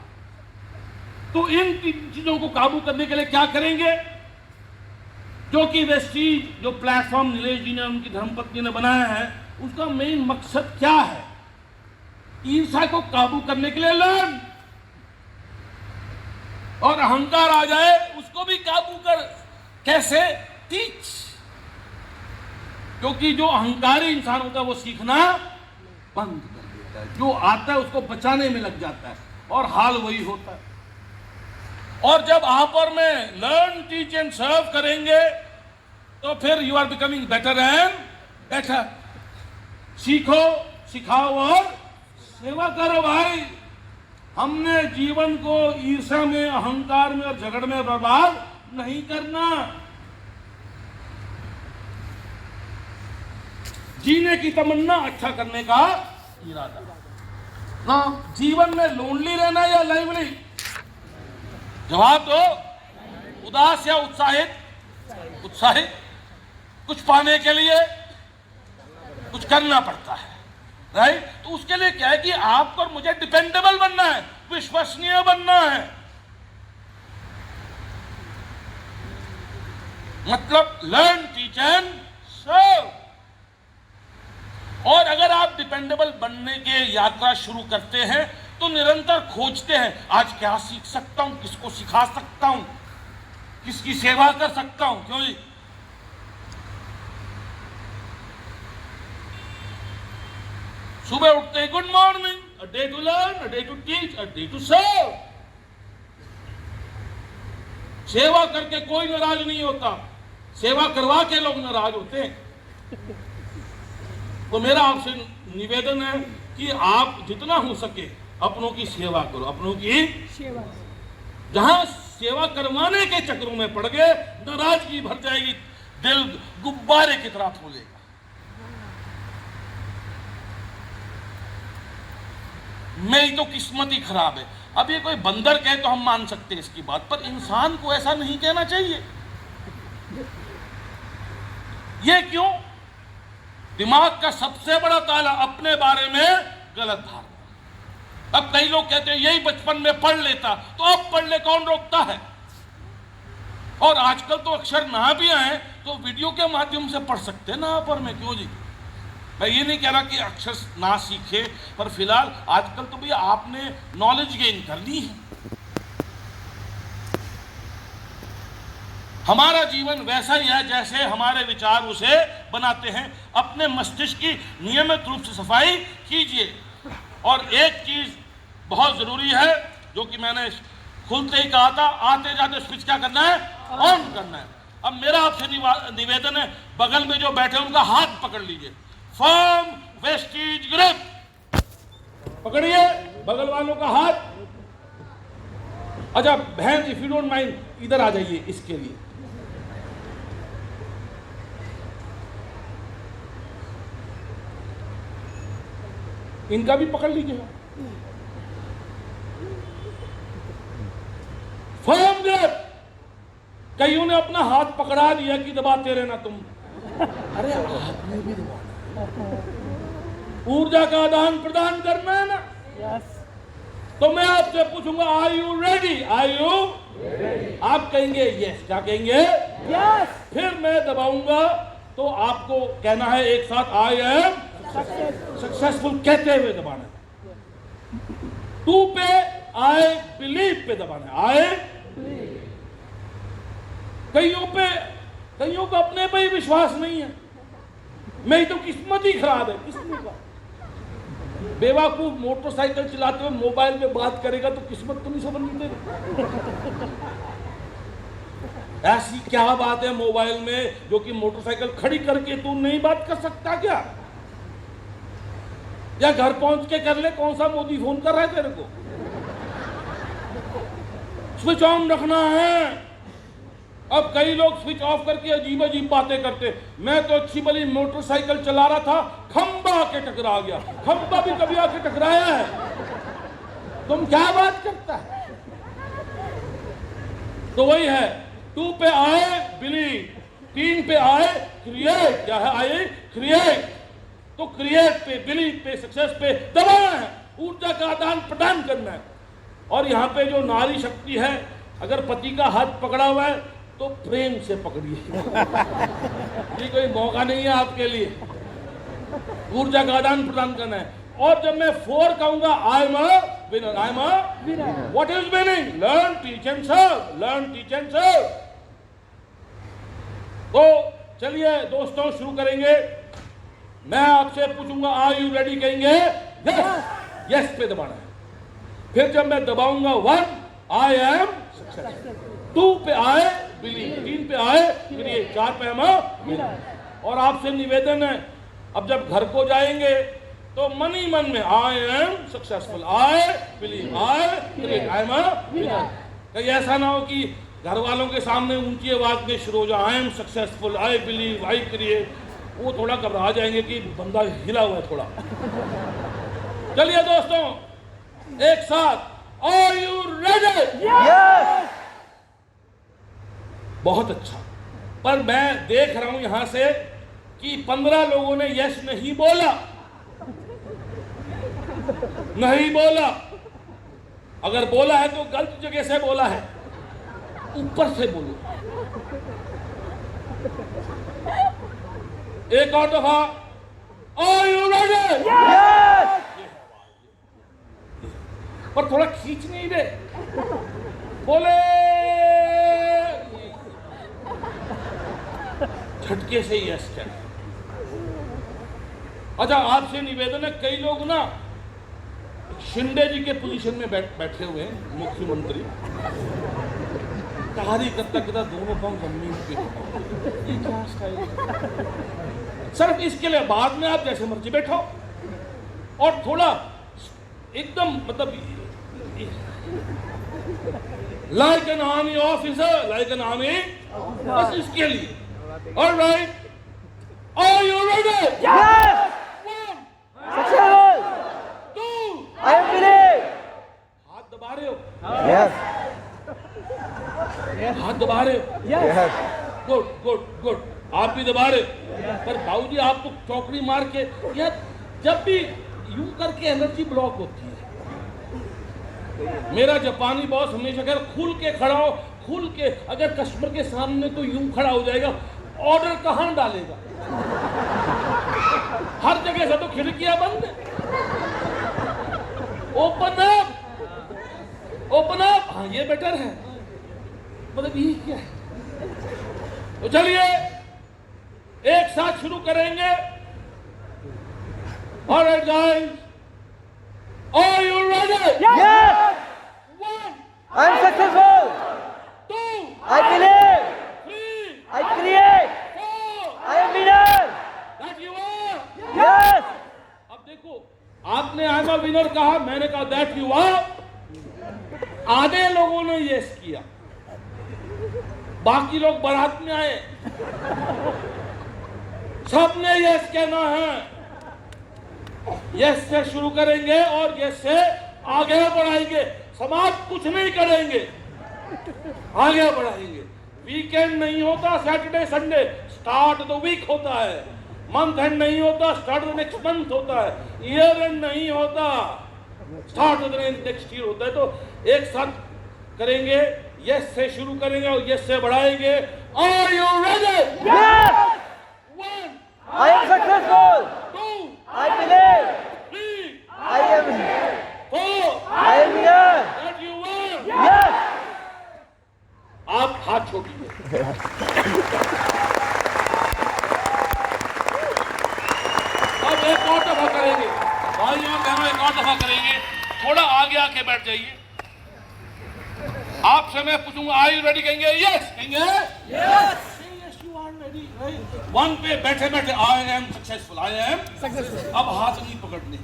तो इन 3 चीजों को काबू करने के लिए क्या करेंगे? जो कि वेस्टीज, जो प्लेटफॉर्म नीलेश जी ने, उनकी धर्मपत्नी ने बनाया है, उसका मेन मकसद क्या है? ईर्ष्या को काबू करने के लिए लर्न, और अहंकार आ जाए उसको भी काबू कर। कैसे? टीच। क्योंकि जो अहंकारी इंसान होता है वो सीखना बंद कर देता है, जो आता है उसको बचाने में लग जाता है, और हाल वही होता है। और जब आप और मैं लर्न, टीच एंड सर्व करेंगे तो फिर you are becoming better and better. सीखो, सिखाओ और सेवा करो। भाई हमने जीवन को ईर्ष्या में, अहंकार में और झगड़ में बर्बाद नहीं करना। जीने की तमन्ना, अच्छा करने का इरादा। ना जीवन में लोनली रहना या लाइवली? जवाब दो। उदास या उत्साहित? उत्साहित। कुछ पाने के लिए कुछ करना पड़ता है, राइट? तो उसके लिए क्या है कि आपको और मुझे डिपेंडेबल बनना है, विश्वसनीय बनना है। मतलब लर्न, टीच एंड सर्व। और अगर आप डिपेंडेबल बनने के यात्रा शुरू करते हैं तो निरंतर खोजते हैं, आज क्या सीख सकता हूं, किसको सिखा सकता हूं, किसकी सेवा कर सकता हूं। क्यों जी? सुबह उठते ही good morning, a day to learn, a day to teach, a day to serve. सेवा करके कोई नाराज नहीं होता, सेवा करवा के लोग नाराज होते हैं। तो मेरा आपसे निवेदन है कि आप जितना हो सके अपनों की सेवा करो, अपनों की सेवा। जहां सेवा करवाने के चक्रों में पड़ गए, नाराजगी भर जाएगी, दिल गुब्बारे की तरह फूलेगा। मेरी तो किस्मत ही खराब है। अब ये कोई बंदर कहे तो हम मान सकते हैं इसकी बात, पर इंसान को ऐसा नहीं कहना चाहिए। ये क्यों? दिमाग का सबसे बड़ा ताला अपने बारे में गलत धारणा। अब कई लोग कहते हैं यही बचपन में पढ़ लेता, तो अब पढ़ ले, कौन रोकता है? और आजकल तो अक्षर ना भी आए तो वीडियो के माध्यम से पढ़ सकते हैं ना पर में। क्यों जी? मैं ये नहीं कह रहा कि अक्षर ना सीखे, पर फिलहाल आजकल तो भैया आपने नॉलेज गेन कर ली है। हमारा जीवन वैसा ही है जैसे हमारे विचार उसे बनाते हैं। अपने मस्तिष्क की नियमित रूप से सफाई कीजिए। और एक चीज बहुत जरूरी है जो कि मैंने खुलते ही कहा था, आते जाते स्विच क्या करना है, ऑन करना है। अब मेरा आपसे निवेदन है, बगल में जो बैठे उनका हाथ पकड़ लीजिए, फर्म वेस्टीज ग्रिप पकड़िए बगल वालों का हाथ। अच्छा बहन, इफ यू डोंट माइंड इधर आ जाइए इसके लिए। इनका भी पकड़ लीजिएगा, फर्म ग्रिप। कईयों ने अपना हाथ पकड़ा दिया कि दबाते रहना तुम। अरे आपने भी दबाना, ऊर्जा का आदान प्रदान करना है ना। तो मैं आपसे पूछूंगा, are you ready? Are you? आप कहेंगे यस। क्या कहेंगे? यस। फिर मैं दबाऊंगा तो आपको कहना है एक साथ, आई एम सक्सेसफुल कहते हुए दबाना है। 2 पे आई बिलीव पे दबाना है, आई। कईयों को अपने पे ही विश्वास नहीं है। मेरी तो किस्मत ही खराब है, किस्मत का। बेवकूफ मोटरसाइकिल चलाते हुए मोबाइल में बात करेगा तो किस्मत तो नहीं समझ देगा। ऐसी क्या बात है मोबाइल में जो कि मोटरसाइकिल खड़ी करके तू नहीं बात कर सकता क्या? या घर पहुंच के कर ले, कौन सा मोदी फोन कर रहा है तेरे को? स्विच ऑन रखना है। अब कई लोग स्विच ऑफ करके अजीब अजीब बातें करते। मैं तो अच्छी भली मोटरसाइकिल चला रहा था, खंबा आके टकरा गया। खंबा भी कभी आके टकराया है? तुम क्या बात करता है? तो वही है, 2 पे आए बिलीव, 3 पे आए क्रिएट। क्या है? आए क्रिएट। तो क्रिएट पे, बिलीव पे, सक्सेस पे दबाना है, ऊर्जा का आदान प्रदान करना है। और यहाँ पे जो नारी शक्ति है, अगर पति का हाथ पकड़ा हुआ है तो प्रेम से पकड़िए। ये कोई मौका नहीं है आपके लिए, ऊर्जा का आदान प्रदान करना है। और जब मैं 4 कहूंगा, I am a winner, I am a winner. What is winning? Learn, teach and serve, learn, teach and serve. तो चलिए दोस्तों शुरू करेंगे। मैं आपसे पूछूंगा, आर यू रेडी? कहेंगे यस। यस पे दबाना है। फिर जब मैं दबाऊंगा 1, आई एम सक्सेसफुल। 2 पे आए बिलीव, 3 पे आए क्रिएट, 4 पे हम विनर। और आपसे निवेदन है, अब जब घर को जाएंगे तो मन ही मन में आई am successful, I believe, I create, I am a winner. कहीं ऐसा ना हो कि घर वालों के सामने ऊंची आवाज में शुरू हो जाए, आई am successful, I believe, I create. वो थोड़ा घबरा जाएंगे कि बंदा हिला हुआ है थोड़ा। चलिए दोस्तों एक साथ, आर यू रेडी? यस। बहुत अच्छा। पर मैं देख रहा हूं यहां से कि 15 लोगों ने यस नहीं बोला। नहीं बोला। अगर बोला है तो गलत जगह से बोला है, ऊपर से बोलो। एक और दफा, आर यू रेडी? यस। पर थोड़ा खींच नहीं दे, बोले झटके से यस क्या। अच्छा आपसे निवेदन है, कई लोग ना शिंदे जी के पोजीशन में बैठे हुए हैं, मुख्यमंत्री कार्यकर्ता के साथ दोनों पांव जमीन पे। ये क्या स्टाइल? सिर्फ इसके लिए बाद में आप जैसे मर्जी बैठो और थोड़ा एकदम मतलब like an army officer, like an army, बस इसके लिए। Alright, are you ready? Yes. 1, successful, 2, I am believe. हाथ दबा रहे हो? यस। हाथ दबा रहे हो? यस। Good good good. आप भी दबा रहे हो। पर बाबूजी आप तो चौकड़ी मार के, यार जब भी यूं करके एनर्जी ब्लॉक होती है। मेरा जापानी बॉस हमेशा कह रहा, खुल के खड़ा हो, खुल के। अगर कस्टमर के सामने तो यूं खड़ा हो जाएगा, ऑर्डर कहां डालेगा? हर जगह से तो खिड़कियां बंद है। ओपन अप, हाँ ये बेटर है। मतलब ये क्या है? तो चलिए एक साथ शुरू करेंगे। Alright guys, are you ready? Yes! 1, I am successful! 2, I believe! 3, I create! 4, I am winner! that you are. Yes! अब देखो, आपने आई एम अ विनर कहा, मैंने कहा दैट यू आर। आधे लोगों ने यस किया, बाकी लोग बारात में आए, सबने यस कहना है। यस से शुरू करेंगे और यस से आगे बढ़ाएंगे। समाप्त कुछ नहीं करेंगे, आगे बढ़ाएंगे। वीकेंड नहीं होता, Saturday Sunday, start the week होता है। मंथ एंड नहीं होता, स्टार्ट द नेक्स्ट मंथ होता है। ईयर एंड नहीं होता, स्टार्ट द नेक्स्ट ईयर होता है। तो एक साथ करेंगे, यस से शुरू करेंगे और यस से बढ़ाएंगे। Are you ready? Yes! 1, I am successful! 2, I believe! 3, I am 4, I am winner! that you are. Yes! आप हाथ छोड़िए। अब एक और दफा करेंगे भाइयों बहनों, एक और दफा करेंगे। थोड़ा आगे आके बैठ जाइए। आपसे मैं पूछूंगा आर यू रेडी? कहेंगे यस, कहेंगे yes, yes you are ready. One पे बैठे बैठे I am successful, I am successful. अब हाथ नहीं पकड़ने।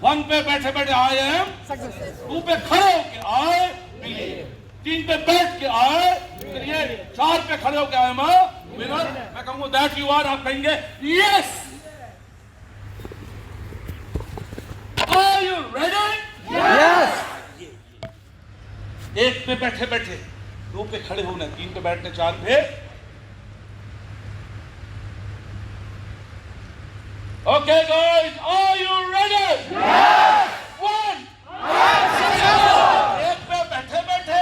वन पे बैठे बैठे आई एम सक्सेसफुल। टू पे खड़े होके आई बिलीव। 3 पे बैठ के आए, फिर ये 4 पे खड़े होके आए मैं विनर। मैं कहूंगा दैट यू आर, आप कहेंगे यस। Are you ready? Yes! एक पे बैठे बैठे, 2 पे खड़े होना, 3 पे बैठने, 4 पे। Okay guys, are you ready? Yes! 1, एक पे बैठे बैठे,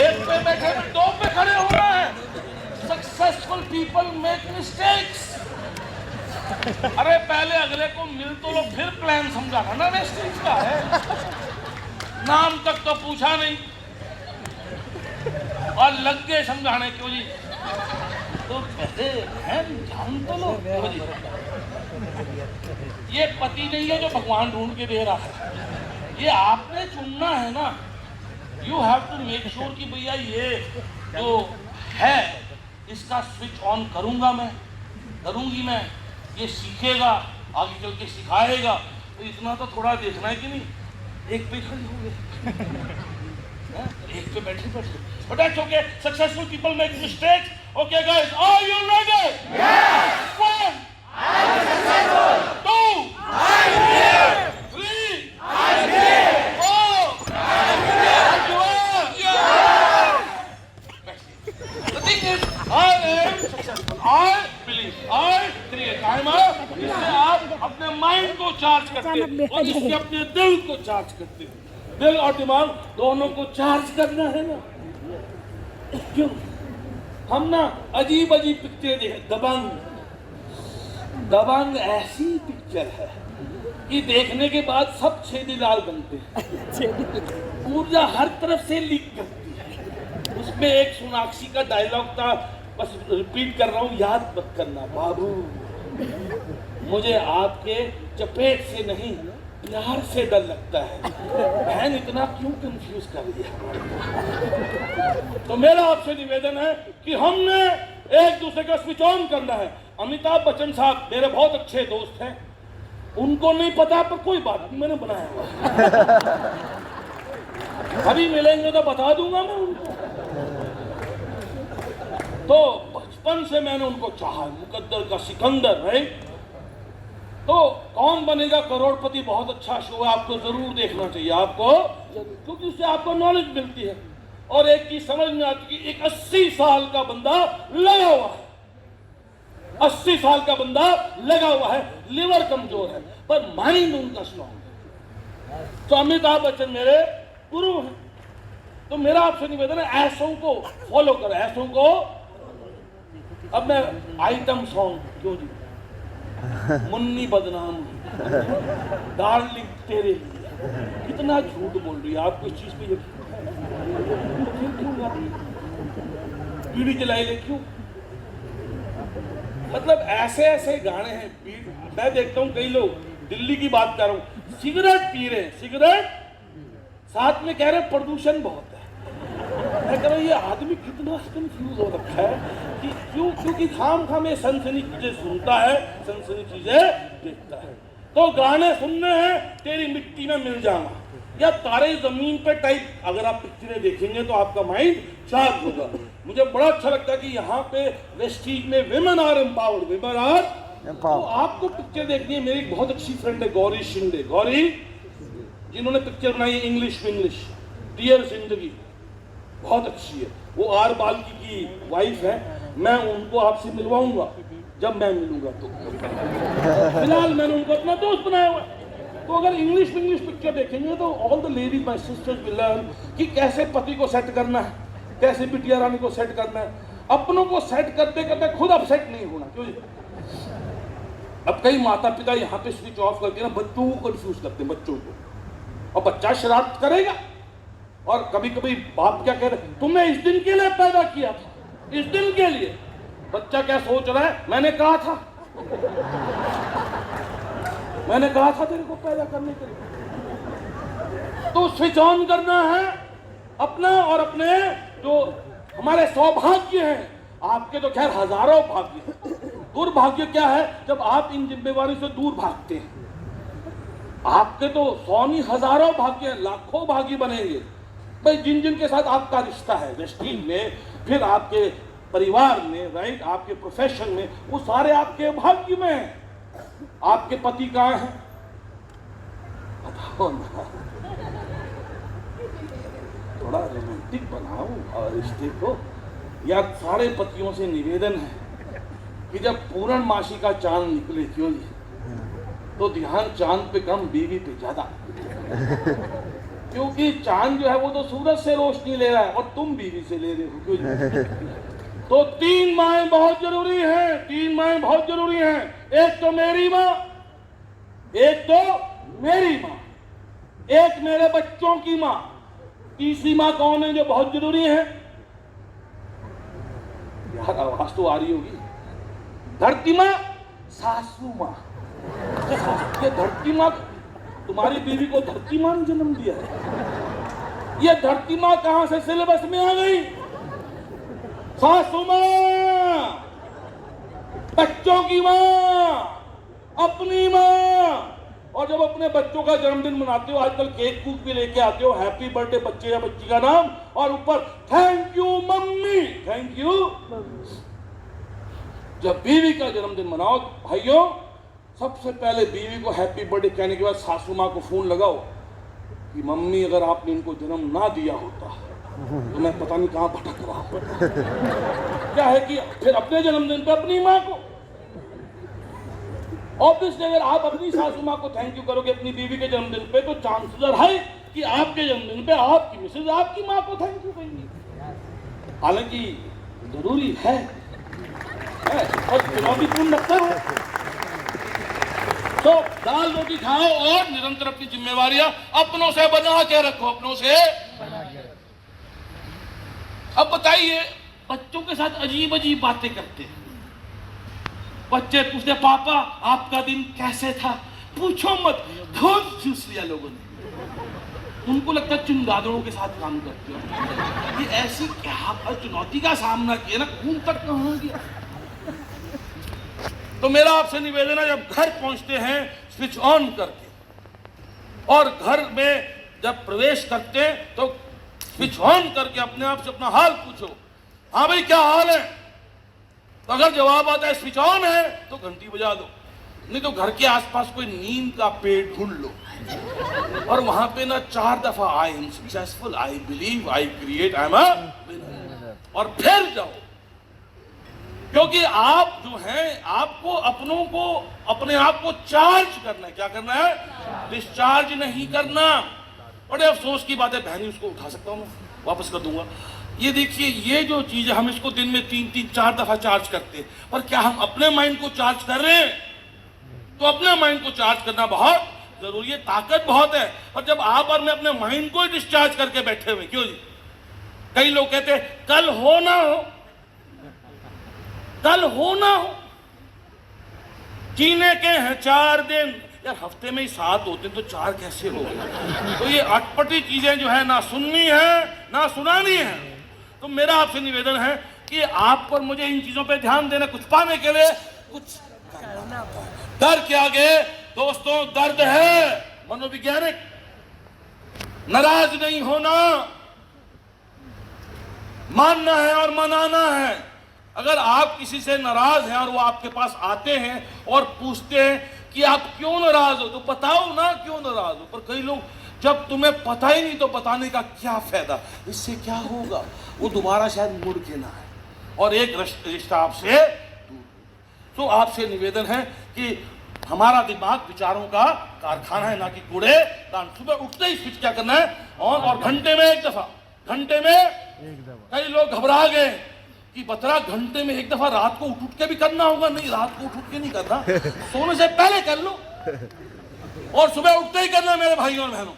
एक पे बैठे, 2 पे खड़े होना है। Successful people make mistakes. अरे पहले अगले को मिल तो लो, फिर प्लान समझाना ना, वेस्टेज का है। नाम तक तो पूछा नहीं और लग गए समझाने। क्यों जी? तो पहले जान तो लो। क्यों जी? ये पति नहीं है जो भगवान ढूंढ के दे रहा है, ये आपने चुनना है ना। You have to make sure कि भैया ये जो है इसका स्विच ऑन करूंगा मैं, करूंगी मैं, ये सीखेगा, आगे चल के सिखाएगा। तो इतना तो थोड़ा देखना है कि नहीं। एक पे खड़े हो गए, एक पे बैठे बैठे, but that's okay. Successful people make mistakes. Okay guys, are you ready? Yes! 1, I am successful. 2, I believe. 3, I believe. 4, I believe. You are. Yeah. The thing is, I am successful. I believe. I create. I am a. इससे आप अपने mind को charge करते हैं और इससे अपने दिल को चार्ज करते हैं। दिल और दिमाग दोनों को चार्ज करना है ना। क्यों? हम ना अजीब अजीब पिक्चर देखे। दबंग ऐसी पिक्चर है कि देखने के बाद सब छेदी लाल बनते हैं। ऊर्जा हर तरफ से लीक करती है। उसमें एक सोनाक्षी का डायलॉग था, बस रिपीट कर रहा हूँ, याद मत करना। बाबू, मुझे आपके चपेट से नहीं, प्यार से डर लगता है। बहन इतना क्यों कंफ्यूज कर दिया? तो मेरा आपसे निवेदन है कि हमने एक दूसरे का स्विच ऑन करना है। अमिताभ बच्चन साहब मेरे बहुत अच्छे दोस्त हैं, उनको नहीं पता पर कोई बात नहीं, मैंने बनाया हुआ। अभी मिलेंगे तो बता दूंगा मैं उनको। तो बचपन से मैंने उनको चाहा, मुकद्दर का सिकंदर, राइट? तो कौन बनेगा करोड़पति बहुत अच्छा शो है, आपको जरूर देखना चाहिए। आपको, क्योंकि उससे आपको नॉलेज मिलती है और एक की समझ में आती है। एक 80 साल का बंदा लगा हुआ है, 80 साल का बंदा लगा हुआ है, लिवर कमजोर है पर माइंड उनका स्ट्रॉन्ग है। तो अमिताभ बच्चन मेरे गुरु हैं। तो मेरा आपसे निवेदन है, ऐसों को फॉलो करो, ऐसों को अब मैं आइटम सॉन्ग क्यों जी, मुन्नी बदनाम हुई, डार्लिंग तेरे लिए, कितना झूठ बोल रही है। आपको इस चीज पे यकीन है? फिर क्यों गाती है? बीड़ी जलाई ले क्यों? मतलब ऐसे ऐसे गाने हैं। मैं देखता हूँ कई लोग, दिल्ली की बात कर रहा हूँ, सिगरेट पी रहे हैं, सिगरेट साथ में कह रहे हैं प्रदूषण बहुत है। मैं कह रहा हूँ ये आदमी कितना कंफ्यूज हो रखा है कि क्योंकि खाम ये सनसनी चीजें सुनता है, सनसनी चीजें देखता है। तो गाने सुनने हैं, तेरी मिट्टी में मिल जाना या तारे जमीन पे टाइप, अगर आप पिक्चरें देखेंगे तो आपका माइंड शार्प होगा। मुझे बड़ा अच्छा लगता है कि यहाँ पे वेस्टीज में women are empowered, women are. तो आपको पिक्चर देखनी है। मेरी बहुत अच्छी फ्रेंड है गौरी शिंदे, गौरी जिन्होंने पिक्चर बनाई है इंग्लिश डियर जिंदगी, बहुत अच्छी है। वो आर बाल्की की वाइफ है। मैं उनको आपसे मिलवाऊंगा जब मैं मिलूंगा तो। फिलहाल मैंने उनको अपना दोस्त बनाया हुआ है। तो अगर इंग्लिश पिक्चर देखेंगे तो all the ladies my sister's will learn कि कैसे पति को सेट करना है, कैसे बिटिया रानी को सेट करना है। अपनों को सेट करते करते खुद अपसेट नहीं होना। क्यों? अब कई माता पिता यहाँ पे स्विच ऑफ करके ना बच्चों को कंफ्यूज करते हैं, बच्चों को, और बच्चा शरारत करेगा। और कभी कभी बाप क्या कह रहे, तुमने इस दिन के लिए पैदा किया था, इस दिन के लिए। बच्चा क्या सोच रहा है, मैंने कहा था तेरे को पैदा करने के लिए। तो स्विच ऑन करना है अपना और अपने जो हमारे सौभाग्य हैं। आपके तो खैर हजारों भाग्य हैं, दुर्भाग्य क्या है जब आप इन जिम्मेवारी से दूर भागते हैं। आपके तो 100 नहीं हजारों भाग्य हैं, लाखों भाग्य बनेंगे भाई जिन के साथ आपका रिश्ता है, वेस्टीज में, फिर आपके परिवार में, राइट, आपके प्रोफेशन में, वो सारे आपके भाग्य में हैं। आपके पति कहाँ हैं बताओ ना। थोड़ा रोमांटिक बनाओ और रिश्ते को। यार सारे पतियों से निवेदन है कि जब पूर्णमासी का चांद निकले, क्यों तो ध्यान चांद पे कम बीवी पे ज्यादा। क्योंकि चांद जो है वो तो सूरज से रोशनी ले रहा है और तुम बीवी से ले रहे हो। क्यों? तो 3 माएँ बहुत जरूरी हैं, 3 माएँ बहुत जरूरी हैं। एक तो मेरी माँ, एक तो मेरी माँ, एक मेरे बच्चों की माँ, तीसरी माँ कौन है जो बहुत जरूरी है? यार आवाज तो आ रही होगी, धरती माँ, सासू माँ। ये धरती माँ, तुम्हारी बीवी को धरती माँ ने जन्म दिया है। ये धरती माँ कहां से सिलेबस में आ गई? सासू माँ, बच्चों की माँ, अपनी माँ। और जब अपने बच्चों का जन्मदिन मनाते हो, आजकल केक कूक भी लेके आते हो, हैप्पी बर्थडे बच्चे या बच्ची का नाम, और ऊपर thank you mummy, thank you. जब बीवी का जन्मदिन मनाओ भाइयों, सबसे पहले बीवी को हैप्पी बर्थडे कहने के बाद सासू माँ को फोन लगाओ कि मम्मी अगर आपने इनको जन्म ना दिया होता तो मैं पता नहीं कहाँ भटक रहा होता। क्या है कि फिर अपने जन्मदिन पे अपनी माँ को, ऑब्वियसली अगर आप अपनी सासू माँ को थैंक यू करोगे अपनी बीवी के जन्मदिन पे, तो चांसेस है कि आपके जन्मदिन पे आपकी मिसेज आपकी माँ को थैंक यू कहेंगी। हालांकि जरूरी है और चुनौतीपूर्ण लगता है। तो दाल रोटी खाओ और निरंतर अपनी जिम्मेवारियां अपनों से बना के रखो, अपनों से। अब बताइए, बच्चों के साथ अजीब अजीब बातें करते हैं। बच्चे पूछते पापा आपका दिन कैसे था? पूछो मत, खून चूस लिया लोगों ने। उनको लगता है चुमगादड़ों के साथ काम करते हो। ये ऐसी क्या चुनौती का सामना किया ना, खून तक कहाँ गया। तो मेरा आपसे निवेदन है, जब घर पहुंचते हैं स्विच ऑन करके, और घर में जब प्रवेश करते हैं तो स्विच ऑन करके अपने आप से अपना हाल पूछो। हाँ भाई क्या हाल है? तो अगर जवाब आता है स्विच ऑन है तो घंटी बजा दो, नहीं तो घर के आसपास कोई नीम का पेड़ ढूंढ लो और वहां पे ना 4 दफा आई am successful, I believe, I create, I am a winner, और फिर जाओ। क्योंकि आप जो हैं, आपको अपनों को, अपने आप को चार्ज करना है। क्या करना है? डिस्चार्ज नहीं करना। बड़े अफसोस की बात है, बहनी उसको उठा सकता हूँ मैं, वापस कर दूंगा। ये देखिए, ये जो चीज है, हम इसको दिन में 3-4 दफा चार्ज करते हैं, पर क्या हम अपने माइंड को चार्ज कर रहे हैं? तो अपने माइंड को चार्ज करना बहुत जरूरी है, ताकत बहुत है। और जब आप और मैं अपने माइंड को डिस्चार्ज करके बैठे हुए, क्यों जी? कई लोग कहते हैं कल हो ना हो, कल हो ना हो, जीने के हैं 4 दिन। यार हफ्ते में ही 7 होते हैं तो 4 कैसे हो गए? तो ये अटपटी चीजें जो है ना सुननी है ना सुनानी है। तो मेरा आपसे निवेदन है कि आप पर मुझे इन चीजों पे ध्यान देना, कुछ पाने के लिए कुछ करना। डर के आगे दोस्तों दर्द है मनोवैज्ञानिक। नाराज नहीं होना, मानना है और मनाना है। अगर आप किसी से नाराज हैं और वो आपके पास आते हैं और पूछते हैं कि आप क्यों नाराज हो, तो बताओ ना क्यों नाराज हो। पर कई लोग, जब तुम्हें पता ही नहीं तो बताने का क्या फायदा, इससे क्या होगा, वो दोबारा शायद मुड़ के ना आए और एक रिश्ता आपसे दूर। तो आपसे निवेदन है कि हमारा दिमाग विचारों का कारखाना है, ना कि कूड़ेदान। सुबह उठते ही स्विच क्या करना है, ऑन, और घंटे में एक दफा, घंटे में एक दफा। कई लोग घबरा गए कि बतरा घंटे में एक दफा रात को उठ के भी करना होगा। नहीं, रात को उठ के नहीं करना, सोने से पहले कर लो और सुबह उठते ही करना मेरे भाइयों और बहनों।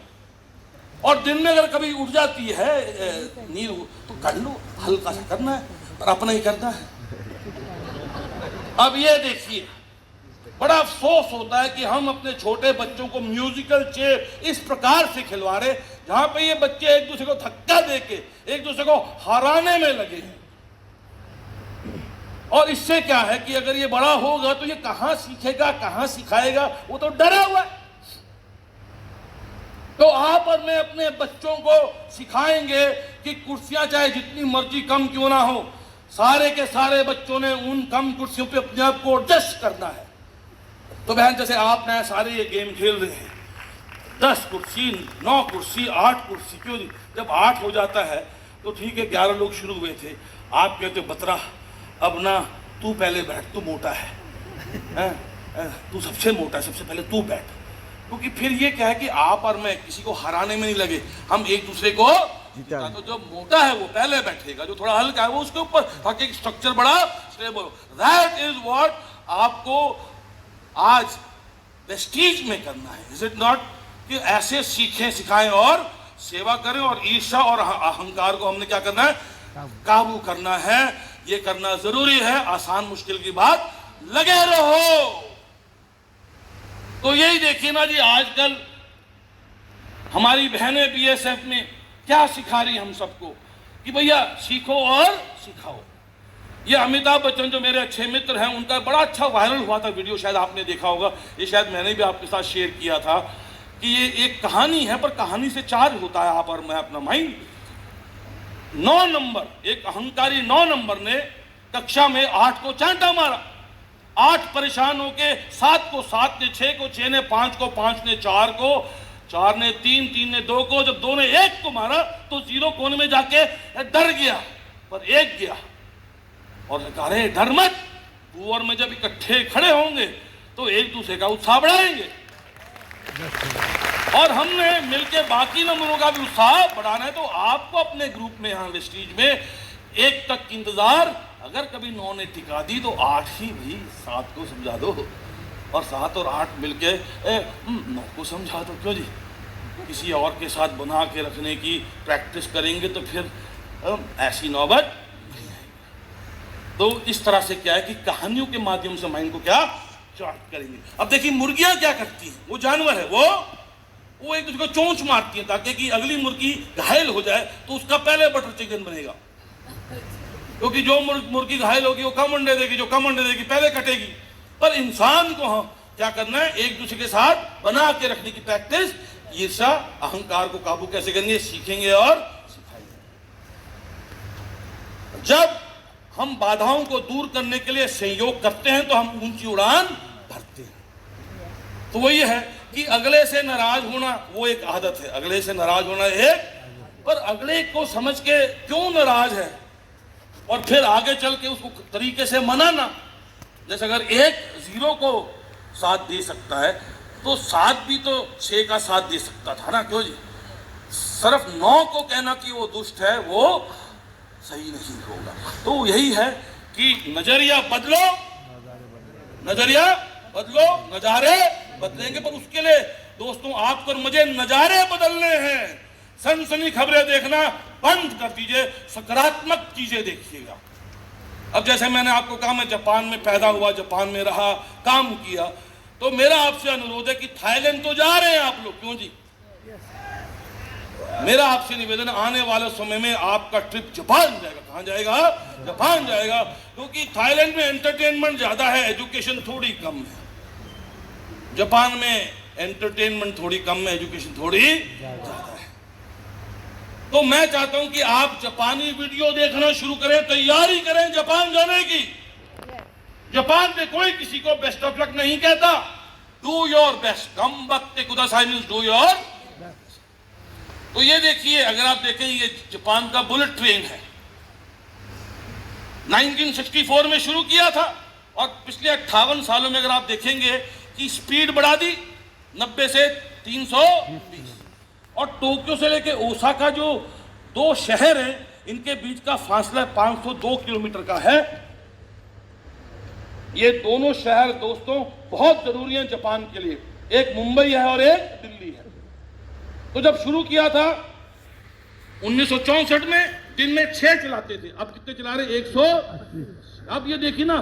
और दिन में अगर कभी उठ जाती है नींद तो कर लो, हल्का सा करना है, पर अपना ही करना है। अब ये देखिए, बड़ा अफसोस होता है कि हम अपने छोटे बच्चों को म्यूजिकल चेयर इस प्रकार से खिलवा रहे, जहां पे ये बच्चे एक दूसरे को धक्का देके एक दूसरे को हराने में लगे हैं। और इससे क्या है कि अगर ये बड़ा होगा तो ये कहां सीखेगा, कहां सिखाएगा, वो तो डरा हुआ है। तो आप और मैं अपने बच्चों को सिखाएंगे कि कुर्सियां चाहे जितनी मर्जी कम क्यों ना हो, सारे के सारे बच्चों ने उन कम कुर्सियों पे अपने आप को एडजस्ट करना है। तो बहन, जैसे आप ना सारे ये गेम खेल रहे हैं, 10 कुर्सी, 9 कुर्सी, 8 कुर्सी, क्यों नहीं? जब 8 हो जाता है तो ठीक है, 11 लोग शुरू हुए थे, आप कहते हो बतरा अब ना तू पहले बैठ, तू मोटा है, तू सबसे मोटा है, सबसे पहले तू बैठ। क्योंकि फिर ये क्या है कि आप और मैं किसी को हराने में नहीं लगे, हम एक दूसरे को जीता। तो जो मोटा है वो पहले बैठेगा, जो थोड़ा हल्का है वो उसके ऊपर, ताकि स्ट्रक्चर बड़ा स्टेबल। दैट इज व्हाट आपको आज प्रेस्टीज में करना है। Is it not? कि ऐसे सीखें, सिखाएं और सेवा करें, और ईर्ष्या और अहंकार को हमने क्या करना है, काबू करना है। ये करना जरूरी है, आसान मुश्किल की बात, लगे रहो। तो यही देखिए ना जी, आजकल हमारी बहनें बीएसएफ में क्या सिखा रही हम सबको कि भैया सीखो और सिखाओ। ये अमिताभ बच्चन जो मेरे अच्छे मित्र हैं, उनका बड़ा अच्छा वायरल हुआ था वीडियो, शायद आपने देखा होगा, ये शायद मैंने भी आपके साथ शेयर किया था कि ये एक कहानी है, पर कहानी से चार्ज होता है आप और मैं अपना माइंड। 9 नंबर, एक अहंकारी 9 नंबर ने कक्षा में 8 को चांटा मारा। 8 परेशान होके 7 को 7 ने 6 को 6 ने 5 को 5 ने 4 को 4 ने 3 3 ने 2 को, जब 2 ने 1 को मारा तो 0 कोने में जाके डर गया, पर 1 गया और कहा अरे डर मत, तू और मैं जब इकट्ठे खड़े होंगे तो एक दूसरे का उत्साह बढ़ाएंगे। और हमने मिलकर बाकी नंबरों का भी उत्साह बढ़ाना है। तो आपको अपने ग्रुप में, यहाँ वेस्टीज में 1 तक की इंतजार, अगर कभी 9 ने टिका दी तो 8 ही भी 7 को समझा दो, और 7 और 8 मिलके 9 को समझा दो। क्यों जी? किसी और के साथ बना के रखने की प्रैक्टिस करेंगे तो फिर ऐसी नौबत। तो इस तरह से क्या है कि कहानियों के माध्यम से माइंड को क्या चार्ज करेंगे। अब देखिए मुर्गियां क्या करती हैं, वो जानवर है, वो एक दूसरे को चोंच मारती हैं ताकि कि अगली मुर्गी घायल हो जाए तो उसका पहले बटर चिकन बनेगा। क्योंकि जो मुर्गी घायल होगी वो कम अंडे देगी, जो कम अंडे देगी पहले कटेगी। पर इंसान को हम क्या करना है, एक दूसरे के साथ बना के रखने की प्रैक्टिस, ईर्ष्या अहंकार को काबू कैसे करेंगे, सीखेंगे और सिखाएंगे। जब हम बाधाओं को दूर करने के लिए सहयोग करते हैं तो हम ऊंची उड़ान भरते हैं। तो वही है कि अगले से नाराज होना वो एक आदत है, अगले से नाराज होना एक, पर अगले को समझ के क्यों नाराज है और फिर आगे चल के उसको तरीके से मनाना। जैसे अगर 1 0 को साथ दे सकता है तो 7 भी तो 6 का साथ दे सकता था ना। क्यों जी? सिर्फ 9 को कहना कि वो दुष्ट है, वो सही नहीं होगा। तो यही है कि नजरिया बदलो, नजरिया बदलो, नजारे बदलेंगे। पर उसके लिए दोस्तों आपको और मुझे नजारे बदलने हैं। सनसनी खबरें देखना बंद कर दीजिए, सकारात्मक चीजें देखिएगा। अब जैसे मैंने आपको कहा मैं जापान में पैदा हुआ, जापान में रहा, काम किया, तो मेरा आपसे अनुरोध है कि थाईलैंड तो जा रहे हैं आप लोग, क्यों जी? मेरा आपसे निवेदन, आने वाले समय में आपका ट्रिप जापान जाएगा। कहां जाएगा? जापान जाएगा, क्योंकि थाईलैंड में एंटरटेनमेंट ज्यादा है, एजुकेशन थोड़ी कम है। जापान में एंटरटेनमेंट थोड़ी कम है, एजुकेशन थोड़ी ज्यादा है। तो मैं चाहता हूं कि आप जापानी वीडियो देखना शुरू करें, तैयारी करें जापान जाने की। जापान में कोई किसी को बेस्ट ऑफ लक नहीं कहता। डू योर बेस्ट, कम वक्त कुदासाई मींस डू योर। तो ये देखिए, अगर आप देखें, ये जापान का बुलेट ट्रेन है, 1964 में शुरू किया था और पिछले 58 सालों में अगर आप देखेंगे कि स्पीड बढ़ा दी 90 से 320। और टोक्यो से लेके ओसाका जो दो शहर हैं, इनके बीच का फासला 502 किलोमीटर का है। ये दोनों शहर दोस्तों बहुत जरूरी हैं जापान के लिए, एक मुंबई है और एक दिल्ली है। तो जब शुरू किया था 1964 में, दिन में 6 चलाते थे, अब कितने चला रहे? 100। अब ये देखिए ना,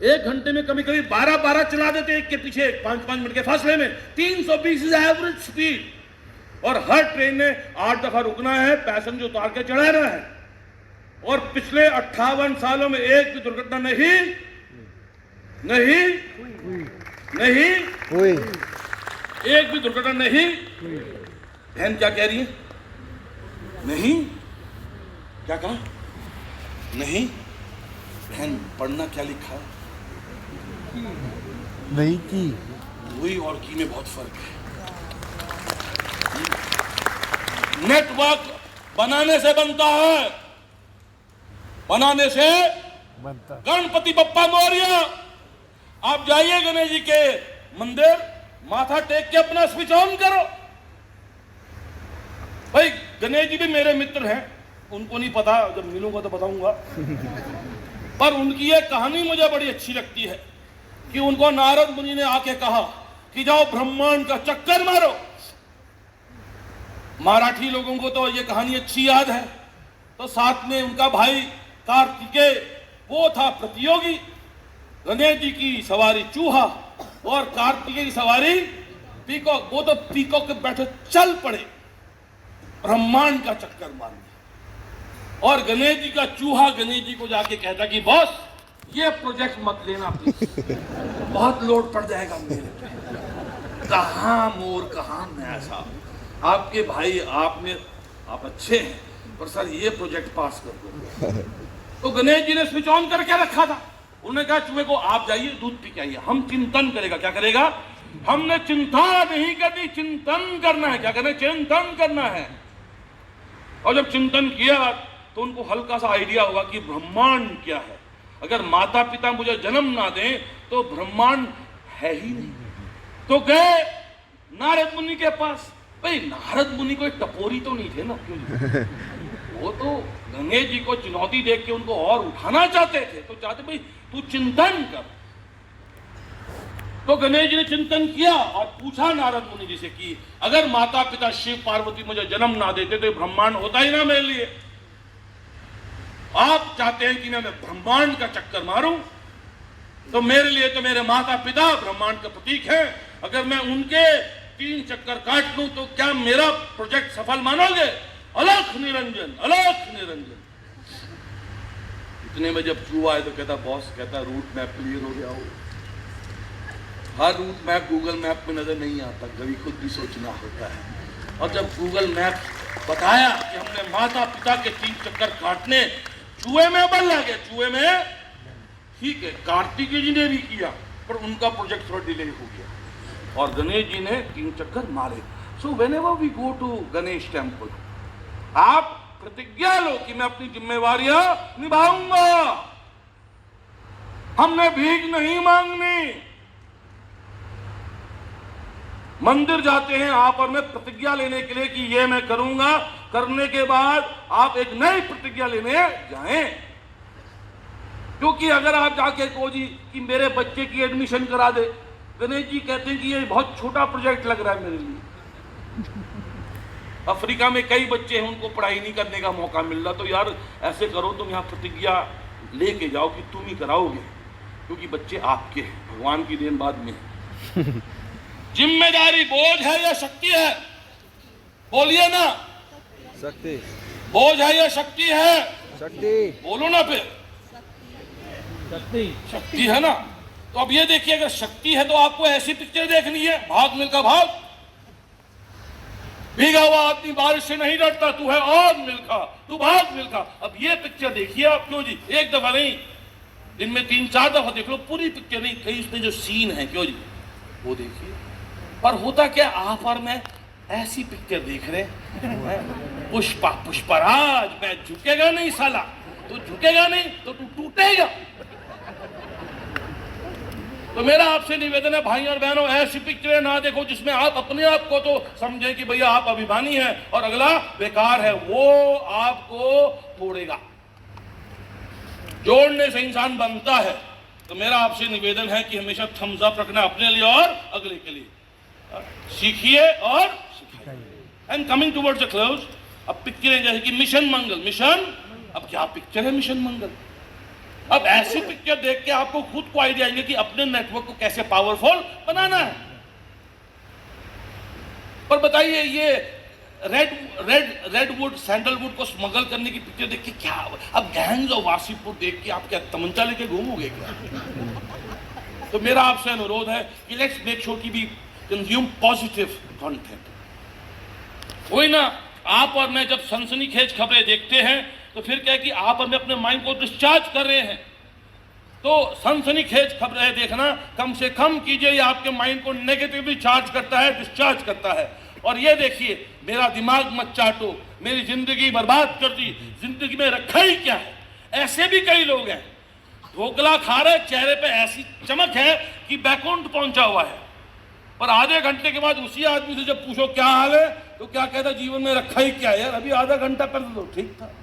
एक घंटे में कभी कभी 12 चला देते, एक के पीछे 5-5 मिनट के फासले में। 320 इज एवरेज स्पीड। और हर ट्रेन ने 8 दफा रुकना है, पैसेंजर उतार के चढ़ाना है। और पिछले 58 सालों में एक भी दुर्घटना नहीं हुई। एक भी दुर्घटना नहीं। बहन क्या कह रही है? नहीं, क्या कहा? नहीं। बहन पढ़ना क्या लिखा है? नहीं की। हुई और की में बहुत फर्क है। नेटवर्क बनाने से बनता है, बनाने से बनता। गणपति बप्पा मौर्य, आप जाइए गणेश जी के मंदिर, माथा टेक के अपना स्विच ऑन करो। भाई गणेश जी भी मेरे मित्र हैं, उनको नहीं पता, जब मिलूंगा तो बताऊंगा। पर उनकी ये कहानी मुझे बड़ी अच्छी लगती है कि उनको नारद मुनि ने आके कहा कि जाओ ब्रह्मांड का चक्कर मारो। मराठी लोगों को तो ये कहानी अच्छी याद है। तो साथ में उनका भाई कार्तिकेय, वो था प्रतियोगी। गणेश जी की सवारी चूहा और कार्तिकेय की सवारी पीकॉक। वो तो पीकॉक के बैठे चल पड़े ब्रह्मांड का चक्कर मारने। और गणेश जी का चूहा गणेश जी को जाके कहता कि बॉस ये प्रोजेक्ट मत लेना प्लीज, बहुत लोड पड़ जाएगा मेरे पे। कहां मोर कहां मैसा, आपके भाई आप अच्छे हैं, पर सर ये प्रोजेक्ट पास कर दो। तो गणेश जी ने स्विच ऑन करके रखा था। उन्होंने कहा चूहे को आप जाइए दूध पी के आइए, हम चिंतन करेगा। क्या करेगा? हमने चिंता नहीं करनी, चिंतन करना है। क्या करना है? चिंतन करना है। और जब चिंतन किया तो उनको हल्का सा आइडिया होगा कि ब्रह्मांड क्या है। अगर माता पिता मुझे जन्म ना दें तो ब्रह्मांड है ही नहीं। तो गए नारद मुनि के पास। भाई नारद मुनि कोई टपोरी तो नहीं थे ना, वो तो गणेश जी को चुनौती देख के उनको और उठाना चाहते थे। तो चाहते भाई तू चिंतन कर। तो गणेश जी ने चिंतन किया और पूछा नारद मुनि जी से कि अगर माता पिता शिव पार्वती मुझे जन्म ना देते तो ब्रह्मांड होता ही ना मेरे लिए। आप चाहते हैं कि मैं ब्रह्मांड का चक्कर मारूं, तो मेरे लिए तो मेरे माता पिता ब्रह्मांड का प्रतीक है। अगर मैं उनके 3 चक्कर काट लूं तो क्या मेरा प्रोजेक्ट सफल मानोगे? अलख निरंजन, अलख निरंजन। इतने में जब चूहा आए तो कहता बॉस, कहता रूट मैप क्लियर हो गया हो। हर रूट मैप गूगल मैप में नजर नहीं आता, कभी खुद भी सोचना होता है। और जब गूगल मैप बताया कि हमने माता पिता के 3 चक्कर काटने, चूहे में बल आ गया। चूहे में ठीक है, कार्तिकेय जी ने भी किया पर उनका प्रोजेक्ट थोड़ा डिले हो गया और गणेश जी ने 3 चक्कर मारे। So whenever we go to Ganesh temple, आप प्रतिज्ञा लो कि मैं अपनी जिम्मेवारियां निभाऊंगा। हमने भीख नहीं मांगनी। मंदिर जाते हैं आप और मैं प्रतिज्ञा लेने के लिए कि ये मैं करूंगा, करने के बाद आप एक नई प्रतिज्ञा लेने जाएं। क्योंकि अगर आप जाके कहो जी कि मेरे बच्चे की एडमिशन करा दे, गणेश जी कहते हैं कि ये बहुत छोटा प्रोजेक्ट लग रहा है मेरे लिए। अफ्रीका में कई बच्चे हैं, उनको पढ़ाई नहीं करने का मौका मिल रहा, तो यार ऐसे करो तुम यहाँ प्रतिज्ञा लेके जाओ कि तुम ही कराओगे, क्योंकि बच्चे आपके हैं, भगवान की देन बाद में। जिम्मेदारी बोझ है या शक्ति है? बोलिए ना, शक्ति। बोझ है या शक्ति है? शक्ति। बोलो ना फिर। शक्ति है ना। तो अब ये देखिए, अगर शक्ति है तो आपको ऐसी पिक्चर देखनी है, भाग मिल्खा भाग, भीगा हुआ आदमी बारिश से नहीं डरता, तू है आग मिल्खा, तू भाग मिल्खा। अब ये पिक्चर देखिए आप। क्यों जी? एक दफा नहीं, दिन में 3-4 दफा देख लो, पूरी पिक्चर नहीं, कई इसमें जो सीन है, क्यों जी, वो देखिए। पर होता क्या, आप और मैं ऐसी पिक्चर देख रहे हैं, पुष्पा पुष्पराज, मैं झुकेगा नहीं साला, तू झुकेगा नहीं तो तू टूटेगा। तो मेरा आपसे निवेदन है भाई और बहनों, ऐसी पिक्चरें ना देखो जिसमें आप अपने आप को तो समझें कि भैया आप अभिमानी हैं और अगला बेकार है, वो आपको तोड़ेगा। जोड़ने से इंसान बनता है। तो मेरा आपसे निवेदन है कि हमेशा थम्स अप रखना अपने लिए और अगले के लिए। सीखिए और सिखाइए। And coming towards the close, अब पिक्चरें जैसे कि मिशन मंगल, मिशन, अब क्या पिक्चर है मिशन मंगल। अब ऐसी पिक्चर देख के आपको खुद को आइडिया आएंगे कि अपने नेटवर्क को कैसे पावरफुल बनाना है। पर बताइए, ये रेडवुड सैंडलवुड को स्मगल करने की पिक्चर देख के क्या, अब गैंग्स ऑफ वासीपुर देख के आप क्या तमंचा लेके घूमोगे क्या? तो मेरा आपसे अनुरोध है कि लेट्स मेक श्योर कि वी कंज्यूम पॉजिटिव कंटेंट। वही ना, आप और मैं जब सनसनीखेज खबरें देखते हैं तो फिर क्या है कि आप हमें अपने माइंड को डिस्चार्ज कर रहे हैं। तो सनसनीखेज खबरें देखना कम से कम कीजिए, ये आपके माइंड को नेगेटिवली चार्ज करता है, डिस्चार्ज करता है। और ये देखिए, मेरा दिमाग मत चाटो, मेरी जिंदगी बर्बाद कर दी, जिंदगी में रखा ही क्या है। ऐसे भी कई लोग हैं, ढोकला खा रहे, चेहरे पे ऐसी चमक है कि बैकुंठ पहुंचा हुआ है, पर आधे घंटे के बाद उसी आदमी से जब पूछो क्या हाल है, तो क्या कहता, जीवन में रखा ही क्या है यार, अभी आधा घंटा पहले तो ठीक था।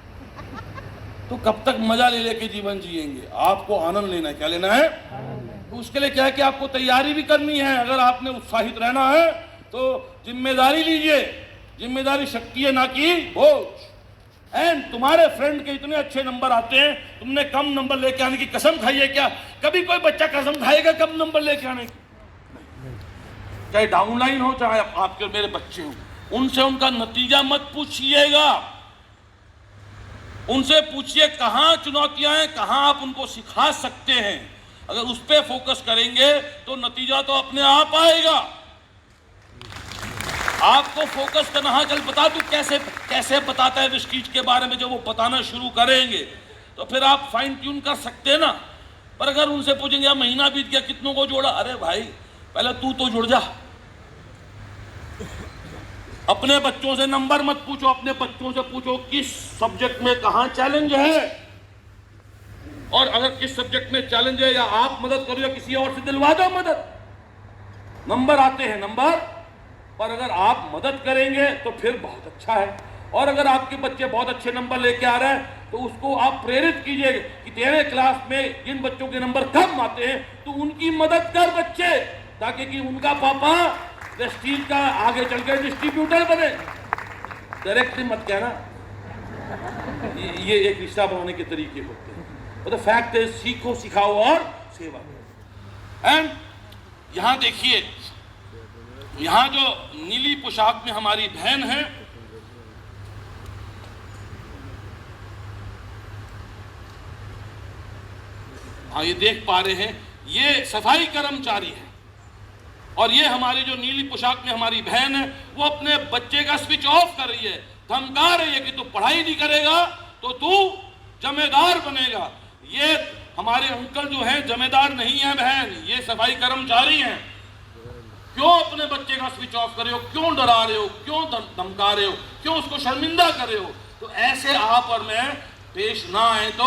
तो कब तक मजा ले लेके जीवन जिएंगे? आपको आनंद लेना है। क्या लेना है? तो उसके लिए क्या है कि आपको तैयारी भी करनी है। अगर आपने उत्साहित रहना है तो जिम्मेदारी लीजिए। जिम्मेदारी शक्ति है, ना कि बोझ। एंड तुम्हारे फ्रेंड के इतने अच्छे नंबर आते हैं, तुमने कम नंबर लेके आने की कसम खाई है क्या? कभी कोई बच्चा कसम खाएगा कम नंबर लेके आने की? चाहे डाउनलाइन हो, चाहे आपके मेरे बच्चे हो, उनसे उनका नतीजा मत पूछिएगा। उनसे पूछिए कहां चुनौतियां हैं, कहां आप उनको सिखा सकते हैं। अगर उस पर फोकस करेंगे तो नतीजा तो अपने आप आएगा। आपको फोकस करना, हाँ चल बता तू कैसे बताता है वेस्टीज के बारे में, जब वो बताना शुरू करेंगे तो फिर आप फाइन ट्यून कर सकते हैं ना। पर अगर उनसे पूछेंगे अब महीना बीत गया कितनों को जोड़ा, अरे भाई पहले तू तो जुड़ जा। अपने बच्चों से नंबर मत पूछो, अपने बच्चों से पूछो किस सब्जेक्ट में कहां चैलेंज है, और अगर किस सब्जेक्ट में चैलेंज है, या आप मदद करो या किसी और से दिलवा दो मदद। नंबर आते हैं नंबर, पर अगर आप मदद करेंगे तो फिर बहुत अच्छा है। और अगर आपके बच्चे बहुत अच्छे नंबर लेके आ रहे हैं तो उसको आप प्रेरित कीजिए कि तेरे क्लास में जिन बच्चों के नंबर कम आते हैं तो उनकी मदद कर बच्चे, ताकि कि उनका पापा वेस्टीज का आगे चलकर डिस्ट्रीब्यूटर बने। डायरेक्टली मत कहना, ये एक रिश्ता बनाने के तरीके होते हैं। तो फैक्ट है, सीखो, सिखाओ और सेवा करो। एंड यहां देखिए, यहां जो नीली पोशाक में हमारी बहन है, हाँ ये देख पा रहे हैं, ये सफाई कर्मचारी है। और ये हमारी जो नीली पोशाक में हमारी बहन है, वो अपने बच्चे का स्विच ऑफ कर रही है, धमका रही है कि तू पढ़ाई नहीं करेगा तो तू जमेदार बनेगा। ये हमारे अंकल जो हैं जमेदार नहीं है बहन, ये सफाई कर्मचारी हैं। क्यों अपने बच्चे का स्विच ऑफ कर रहे हो, क्यों डरा रहे हो, क्यों धमका रहे हो, क्यों उसको शर्मिंदा कर रहे हो? तो ऐसे आप और मैं पेश ना आए तो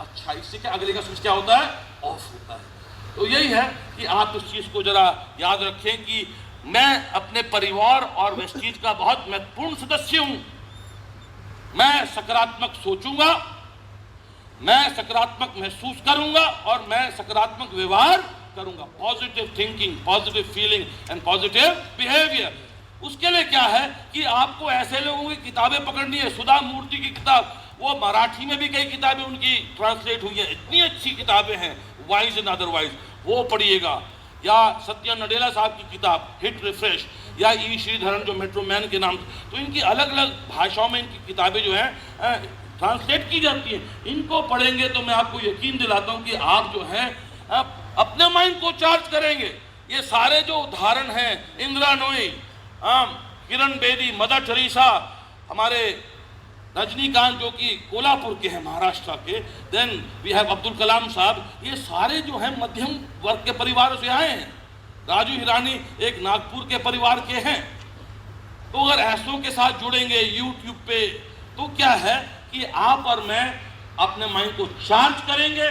अच्छा, इससे क्या अगले का स्विच क्या होता है, ऑफ होता है। तो यही है कि आप इस चीज को जरा याद रखें कि मैं अपने परिवार और वेस्टीज का बहुत महत्वपूर्ण सदस्य हूं। मैं सकारात्मक सोचूंगा, मैं सकारात्मक महसूस करूंगा और मैं सकारात्मक व्यवहार करूंगा। Positive thinking, positive feeling and positive behaviour. उसके लिए क्या है कि आपको ऐसे लोगों की किताबें पकड़नी है। सुधा मूर्ति की किताब, वो मराठी में भी कई किताबें उनकी ट्रांसलेट हुई है, इतनी अच्छी किताबें हैं, वाइज एंड अदरवाइज, वो पढ़िएगा। या सत्या नडेला साहब की किताब हिट रिफ्रेश, या ई श्रीधरन जो मेट्रो मैन के नाम, तो इनकी अलग अलग भाषाओं में इनकी किताबें जो हैं ट्रांसलेट की जाती हैं। इनको पढ़ेंगे तो मैं आपको यकीन दिलाता हूं कि आप जो हैं अपने माइंड को चार्ज करेंगे। ये सारे जो उदाहरण हैं, इंदिरा नोई, किरण बेदी, मदर टेरेसा, हमारे रजनीकांत जो कि कोल्हापुर के हैं, महाराष्ट्र के, then we have Abdul Kalam साहब, ये सारे जो हैं मध्यम वर्ग के परिवार से आए हैं। राजू हिरानी एक नागपुर के परिवार के हैं। तो अगर ऐसों के साथ जुड़ेंगे यूट्यूब पे, तो क्या है कि आप और मैं अपने माइंड को चार्ज करेंगे।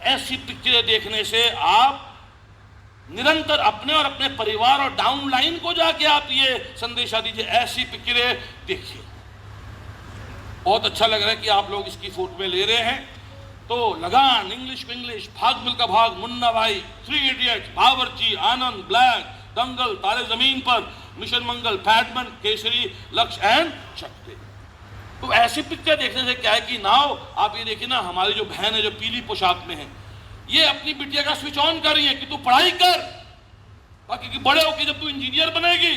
ऐसी पिक्चरें देखने से आप निरंतर अपने और अपने परिवार और डाउन लाइन को जाके आप ये संदेशा दीजिए, ऐसी पिक्चरें देखिए। बहुत अच्छा लग रहा है कि आप लोग इसकी फोटो में ले रहे हैं। तो लगान, इंग्लिश में इंग्लिश, भाग मिल्खा भाग, मुन्ना भाई, 3 इडियट्स, बावर्ची, आनंद, ब्लैक, दंगल, तारे जमीन पर, मिशन मंगल, पैडमैन, केसरी, लक्ष्य एंड शक्ति। तो ऐसी पिक्चर देखने से क्या है कि नाउ आप ये देखिए ना, हमारी जो बहन है जो पीली पोशाक में है, ये अपनी बिटिया का स्विच ऑन कर रही है कि तू पढ़ाई कर, बाकी कि बड़े होकर जब तू इंजीनियर बनेगी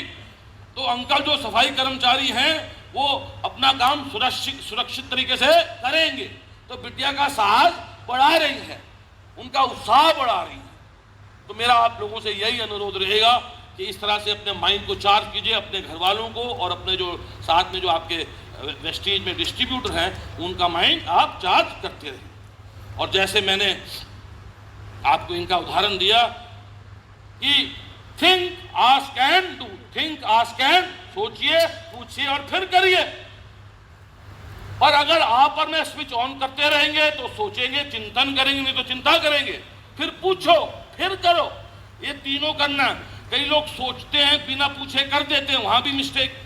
तो अंकल जो सफाई कर्मचारी हैं वो अपना काम सुरक्षित तरीके से करेंगे। तो बिटिया का साहस बढ़ा रही है, उनका उत्साह बढ़ा रही है। तो मेरा आप लोगों से यही अनुरोध रहेगा कि इस तरह से अपने माइंड को चार्ज कीजिए, अपने घर वालों को और अपने जो साथ में जो आपके वेस्टेज में डिस्ट्रीब्यूटर हैं उनका माइंड आप चार्ज करते रहें। और जैसे मैंने आपको इनका उदाहरण दिया कि think, ask and do, think, ask and, सोचिए, पूछिए और फिर करिए। और अगर आप और मैं स्विच ऑन करते रहेंगे तो सोचेंगे, चिंतन करेंगे, नहीं तो चिंता करेंगे, फिर पूछो, फिर करो, ये तीनों करना। कई लोग सोचते हैं बिना पूछे कर देते हैं, वहां भी मिस्टेक।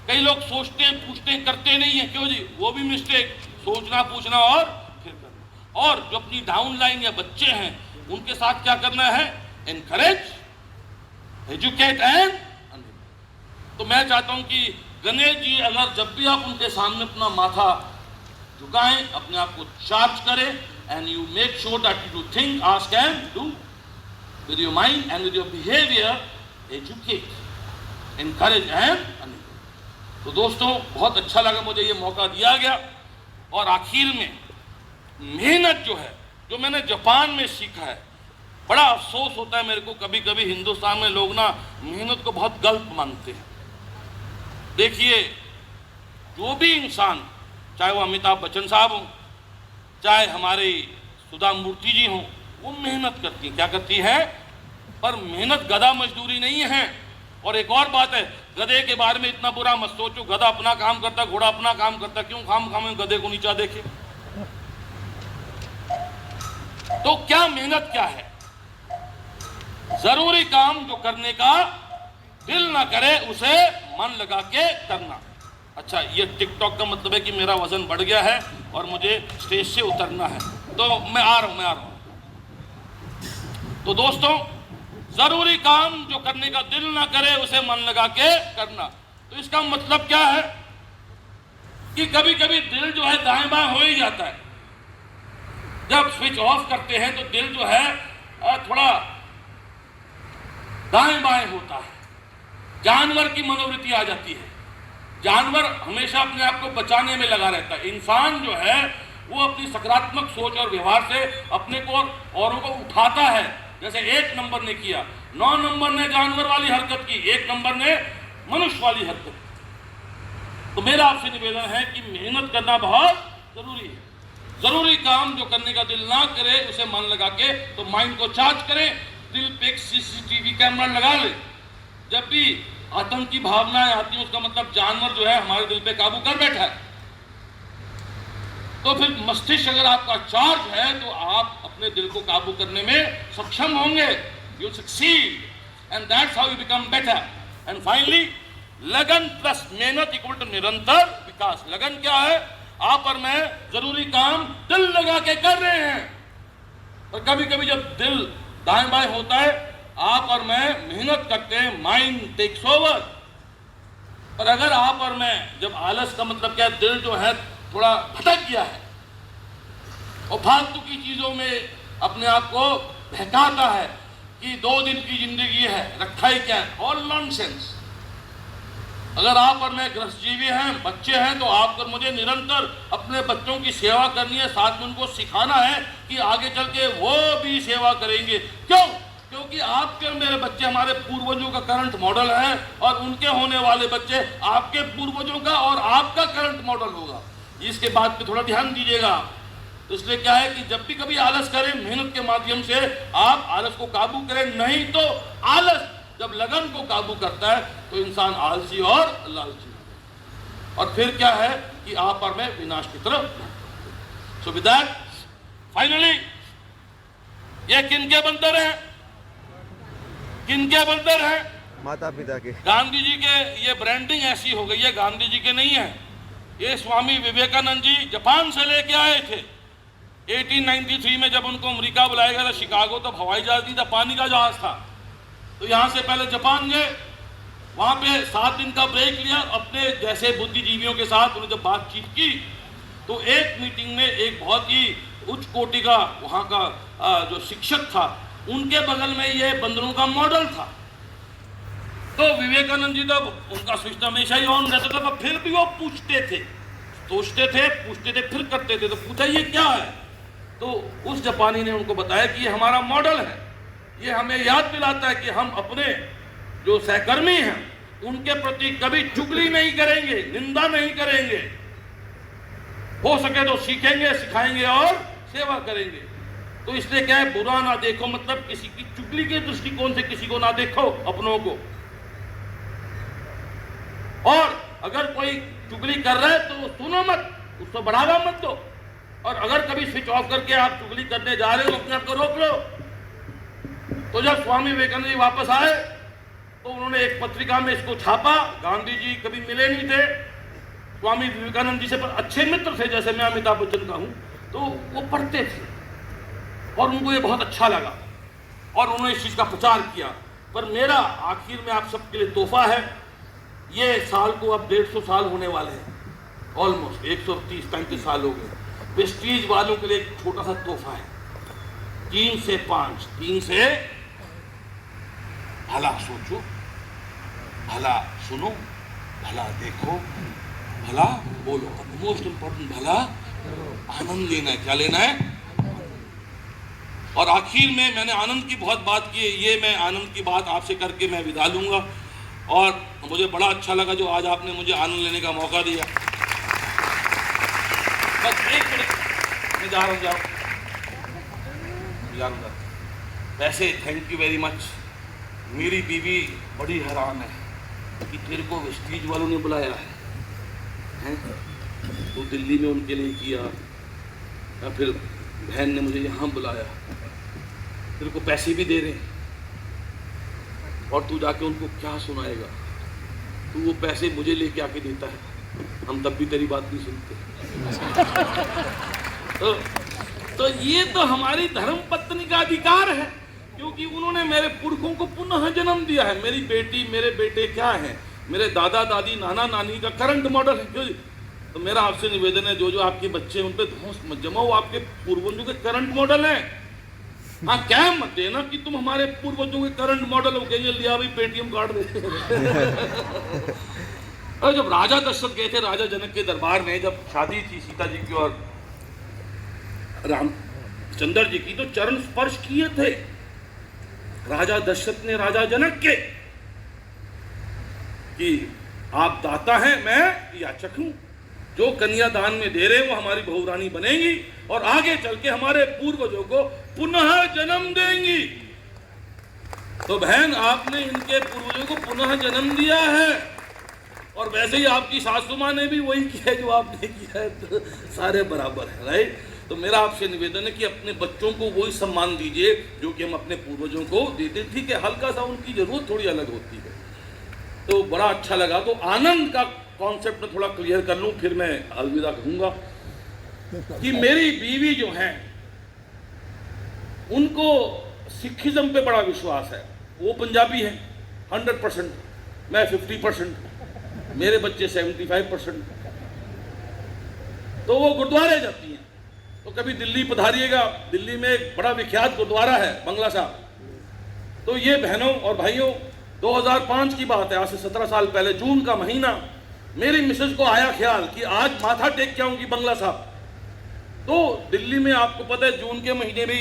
कई लोग सोचते हैं पूछते हैं करते नहीं है, क्यों जी, वो भी मिस्टेक। सोचना, पूछना और फिर करना। और जो अपनी डाउन लाइन या बच्चे हैं उनके साथ क्या करना है, एनकरेज, एजुकेट एंड। तो मैं चाहता हूं कि गणेश जी अगर जब भी आप उनके सामने अपना माथा झुकाएं, अपने आप को चार्ज करें, and you make sure that you think, ask and do with your mind and with your behaviour, educate, encourage and. तो दोस्तों बहुत अच्छा लगा मुझे ये मौका दिया गया। और आखिर में मेहनत जो है, जो मैंने जापान में सीखा है, बड़ा अफसोस होता है मेरे को कभी कभी हिंदुस्तान में लोग ना मेहनत को बहुत गलत मानते हैं। देखिए, जो भी इंसान, चाहे वो अमिताभ बच्चन साहब हों, चाहे हमारे सुधा मूर्ति जी हों, वो मेहनत करती हैं। क्या करती हैं? पर मेहनत गधा मजदूरी नहीं है। और एक और बात है, गधे के बारे में इतना बुरा मत सोचो, गधा अपना काम करता, घोड़ा अपना काम करता, क्यों खाम गधे को नीचा देखे। तो क्या मेहनत क्या है? जरूरी काम जो करने का दिल ना करे उसे मन लगा के करना। अच्छा, ये टिकटॉक का मतलब है कि मेरा वजन बढ़ गया है और मुझे स्टेज से उतरना है, तो मैं आ रहा हूं। तो दोस्तों, जरूरी काम जो करने का दिल ना करे उसे मन लगा के करना। तो इसका मतलब क्या है कि कभी कभी दिल जो है दाएं बाएं हो ही जाता है। जब स्विच ऑफ करते हैं तो दिल जो है थोड़ा दाएं बाएं होता है, जानवर की मनोवृत्ति आ जाती है। जानवर हमेशा अपने आप को बचाने में लगा रहता है। इंसान जो है वो अपनी सकारात्मक सोच और व्यवहार से अपने को औरों को उठाता है। जैसे 1 नंबर ने किया, 9 नंबर ने जानवर वाली हरकत की, 1 नंबर ने मनुष्य वाली हरकत की। तो मेरा आपसे निवेदन है कि मेहनत करना बहुत जरूरी है। जरूरी काम जो करने का दिल ना करे उसे मन लगा के, तो माइंड को चार्ज करें, दिल पे एक सीसीटीवी कैमरा लगा ले। जब भी आतंक की भावनाएं आती हैं उसका मतलब जानवर जो है हमारे दिल पे काबू कर बैठा है। तो फिर मस्तिष्क अगर आपका चार्ज है तो आप अपने दिल को काबू करने में सक्षम होंगे। You succeed and that's how you become better. And finally, लगन प्लस मेहनत इक्वल टू निरंतर विकास। लगन क्या है? आप और मैं जरूरी काम दिल लगा के कर रहे हैं, और कभी कभी जब दिल दाएं बाएं होता है, आप और मैं मेहनत करते हैं, माइंड टेक्स ओवर। और अगर आप और मैं, जब आलस का मतलब क्या, दिल जो है थोड़ा भटक गया है और फालतू की चीजों में अपने आप को बहकाता है कि 2 दिन की जिंदगी है, रखा ही क्या है, ऑल नॉनसेंस। अगर आप और मैं गृहस्थजीवी हैं, बच्चे हैं, तो आपको मुझे निरंतर अपने बच्चों की सेवा करनी है, साथ में उनको सिखाना है कि आगे चल के वो भी सेवा करेंगे। क्यों? क्योंकि आपके और मेरे बच्चे हमारे पूर्वजों का करंट मॉडल है, और उनके होने वाले बच्चे आपके पूर्वजों का और आपका करंट मॉडल होगा। इसके बात पे थोड़ा ध्यान दीजिएगा। तो इसलिए क्या है कि जब भी कभी आलस करें, मेहनत के माध्यम से आप आलस को काबू करें, नहीं तो आलस जब लगन को काबू करता है तो इंसान आलसी और लालची, और फिर क्या है कि आप और मैं विनाश की तरफ। सो विद दैट फाइनली, ये किनके बंदर हैं? किनके बंदर हैं? माता पिता के। गांधी जी के। ये ब्रांडिंग ऐसी हो गई है, गांधी जी के नहीं है। ये स्वामी विवेकानंद जी जापान से लेके आए थे 1893 में। जब उनको अमेरिका बुलाया गया था, शिकागो तो हवाई जहाज नहीं था, पानी का जहाज था। तो यहाँ से पहले जापान गए, वहाँ पे 7 दिन का ब्रेक लिया, अपने जैसे बुद्धिजीवियों के साथ उन्होंने जब बातचीत की, तो एक मीटिंग में एक बहुत ही उच्च कोटि का वहाँ का जो शिक्षक था, उनके बगल में ये बंदरों का मॉडल था। तो विवेकानंद जी, तो उनका स्विच हमेशा ही ऑन रहता था, पर फिर भी वो पूछते थे, सोचते थे, पूछते थे, फिर करते थे। तो पूछा ये क्या है? तो उस जापानी ने उनको बताया कि ये हमारा मॉडल है, ये हमें याद दिलाता है कि हम अपने जो सहकर्मी हैं उनके प्रति कभी चुगली नहीं करेंगे, निंदा नहीं करेंगे, हो सके तो सीखेंगे, सिखाएंगे और सेवा करेंगे। तो इसलिए क्या है, बुरा ना देखो, मतलब किसी की चुगली के दृष्टिकोण से किसी को ना देखो, अपनों को। और अगर कोई चुगली कर रहा है तो सुनो मत, उसको बढ़ावा मत दो। और अगर कभी स्विच ऑफ करके आप चुगली करने जा रहे हो, अपने आप को रोक लो। तो जब स्वामी विवेकानंद जी वापस आए तो उन्होंने एक पत्रिका में इसको छापा। गांधी जी कभी मिले नहीं थे स्वामी विवेकानंद जी से, पर अच्छे मित्र थे, जैसे मैं अमिताभ बच्चन का हूं, तो वो पढ़ते थे और उनको ये बहुत अच्छा लगा और उन्होंने इस चीज का प्रचार किया। पर मेरा आखिर में आप सबके लिए तोहफा है, ये साल को अब 150 साल होने वाले हैं, ऑलमोस्ट 130-135 साल हो गए। प्रेस्टीज वालों के लिए एक छोटा सा तोहफा है, 3 से 5, 3 से भला सोचो, भला सुनो, भला देखो, भला बोलो, मोस्ट इंपॉर्टेंट भला आनंद लेना है। क्या लेना है? और आखिर में मैंने आनंद की बहुत बात की है, ये मैं आनंद की बात आपसे करके मैं विदा लूंगा। और मुझे बड़ा अच्छा लगा जो आज आपने मुझे आनंद लेने का मौका दिया। बस एक मिनट मैं जा रहा हूँ, वैसे थैंक यू वेरी मच। मेरी बीवी बड़ी हैरान है कि तेरे को वेस्टीज वालों ने बुलाया है, तो दिल्ली में उनके लिए किया, या फिर बहन ने मुझे यहाँ बुलाया, तेरे को पैसे भी दे रहे हैं, और तू जाके उनको क्या सुनाएगा? तू वो पैसे मुझे लेके आके देता है, हम तब भी तेरी बात नहीं सुनते। तो ये तो हमारी धर्म पत्नी का अधिकार है, क्योंकि उन्होंने मेरे पुरखों को पुनः जन्म दिया है। मेरी बेटी, मेरे बेटे क्या हैं? मेरे दादा दादी, नाना नानी का करंट मॉडल है। क्यों? तो मेरा आपसे निवेदन है, जो जो आपके बच्चे हैं उन पे धौंस मत जमाओ, आपके पूर्वजों के करंट मॉडल हैं। हाँ, क्या मत देना कि तुम हमारे पूर्वजों के करंट मॉडल हो, कहेंगे लिया भाई पेटीएम कार्ड दे। और जब राजा दशरथ गए थे राजा जनक के दरबार में, जब शादी थी सीता जी की और रामचंद्र जी की, तो चरण स्पर्श किए थे राजा दशरथ ने राजा जनक के, कि आप दाता हैं, मैं याचक हूं। जो कन्या दान में दे रहे हैं वो हमारी बहुरानी बनेंगी और आगे चल के हमारे पूर्वजों को पुनः जन्म देंगी। तो बहन, आपने इनके पूर्वजों को पुनः जन्म दिया है, और वैसे ही आपकी सासू माँ ने भी वही किया है जो आपने किया है, तो सारे बराबर है, राइट? तो मेरा आपसे निवेदन है कि अपने बच्चों को वही सम्मान दीजिए जो कि हम अपने पूर्वजों को देते। ठीक है, हल्का सा उनकी जरूरत थोड़ी अलग होती है। तो बड़ा अच्छा लगा। तो आनंद का कॉन्सेप्ट में थोड़ा क्लियर कर लूं, फिर मैं अलविदा कहूंगा कि मेरी बीवी जो हैं उनको सिखिज्म पे बड़ा विश्वास है। वो पंजाबी हैं 100%, मैं 50%, मेरे बच्चे 75%। तो वो गुरुद्वारे जाती हैं। तो कभी दिल्ली पधारिएगा, दिल्ली में एक बड़ा विख्यात गुरुद्वारा है बंगला साहब। तो ये बहनों और भाइयों, 2005 की बात है, आज से 17 साल पहले, जून का महीना, मेरी मिसेज को आया ख्याल कि आज माथा टेक के आऊंगी बंगला साहब। तो दिल्ली में आपको पता है जून के महीने भी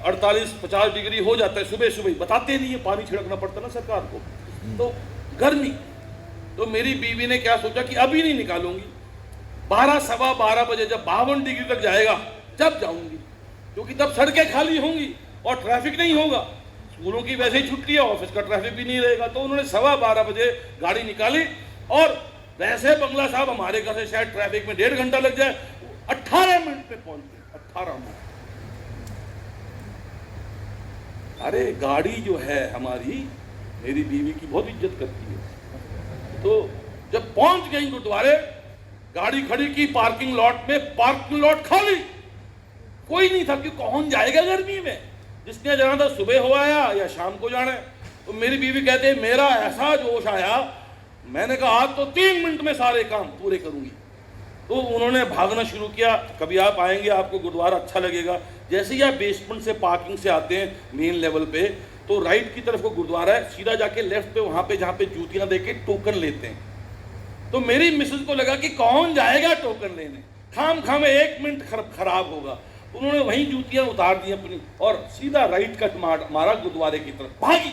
48-50 डिग्री हो जाता है, सुबह सुबह बताते नहीं है, पानी छिड़कना पड़ता ना सरकार को, तो गर्मी। तो मेरी बीवी ने क्या सोचा कि अभी नहीं निकालूंगी, 12-12:15 बजे जब 52 डिग्री तक जाएगा जब जाऊंगी, क्योंकि तब सड़कें खाली होंगी और ट्रैफिक नहीं होगा। स्कूलों की वैसे ही छुट्टी है, ऑफिस का ट्रैफिक भी नहीं रहेगा। तो उन्होंने 12:15 बजे गाड़ी निकाली और वैसे बंगला साहब हमारे घर से शायद ट्रैफिक में 1.5 घंटा लग जाए, 18 मिनट में पहुंच गए। 18 मिनट। अरे गाड़ी जो है हमारी, मेरी बीवी की बहुत इज्जत करती है। तो जब पहुंच गई गुरुद्वारे, गाड़ी खड़ी की पार्किंग लॉट में, पार्किंग लॉट खाली, कोई नहीं था कि कौन जाएगा गर्मी में, जिसने जाना था सुबह हो आया या शाम को जाना है। तो मेरी बीवी कहते हैं मेरा ऐसा जोश आया, मैंने कहा आज तो 3 मिनट में सारे काम पूरे करूंगी। तो उन्होंने भागना शुरू किया। कभी आप आएंगे आपको गुरुद्वारा अच्छा लगेगा। जैसे ही आप बेसमेंट से पार्किंग से आते हैं मेन लेवल पे, तो राइट की तरफ को गुरुद्वारा है, सीधा जाके लेफ्ट पे वहां पे जहाँ पे जूतियां देके टोकन लेते हैं। तो मेरी मिसेज को लगा कि कौन जाएगा टोकन लेने, खाम 1 मिनट खराब होगा। उन्होंने वहीं जूतियां उतार दी अपनी और सीधा राइट कट मारा गुरुद्वारे की तरफ, भागी।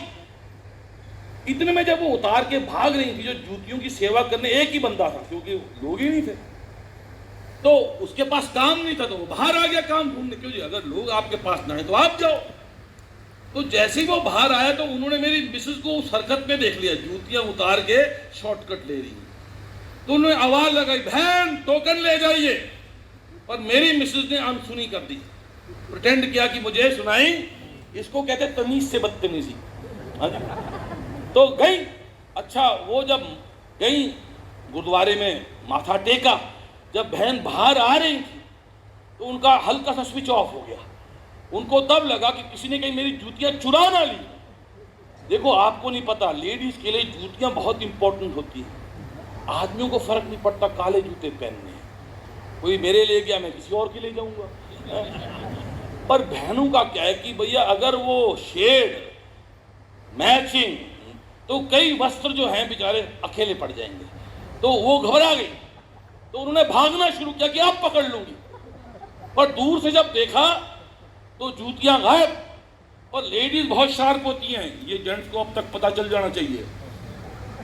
इतने में जब वो उतार के भाग रही थी, जो जूतियों की सेवा करने एक ही बंदा था, क्योंकि लोग ही नहीं थे, तो उसके पास काम नहीं था, तो वो बाहर आ गया काम ढूंढने। क्यों जी, अगर लोग आपके पास ना है तो आप जाओ। तो जैसे ही वो बाहर आया तो उन्होंने मेरी मिसेज को उस हरकत में देख लिया, जूतियां उतार के शॉर्टकट ले रही। तो उन्होंने आवाज लगाई, बहन टोकन ले जाइए। पर मेरी मिसेज ने अनसुनी कर दी, प्रिटेंड किया कि मुझे सुनाई। इसको कहते तमीज से बदतमीजी। तो गई। अच्छा, वो जब गई गुरुद्वारे में माथा टेका, जब बहन बाहर आ रही थी तो उनका हल्का सा स्विच ऑफ हो गया। उनको तब लगा कि किसी ने कहीं मेरी जूतियां चुरा ना ली। देखो आपको नहीं पता, लेडीज के लिए जूतियां बहुत इंपॉर्टेंट होती हैं। आदमियों को फर्क नहीं पड़ता काले जूते पहनने, कोई मेरे ले गया मैं किसी और के ले जाऊंगा। पर बहनों का क्या है कि भैया अगर वो शेड मैचिंग, तो कई वस्त्र जो हैं बेचारे अकेले पड़ जाएंगे। तो वो घबरा गई, तो उन्होंने भागना शुरू किया कि आप पकड़ लूंगी। पर दूर से जब देखा तो जूतियां गायब। और लेडीज बहुत शार्प होती हैं, ये जेंट्स को अब तक पता चल जाना चाहिए।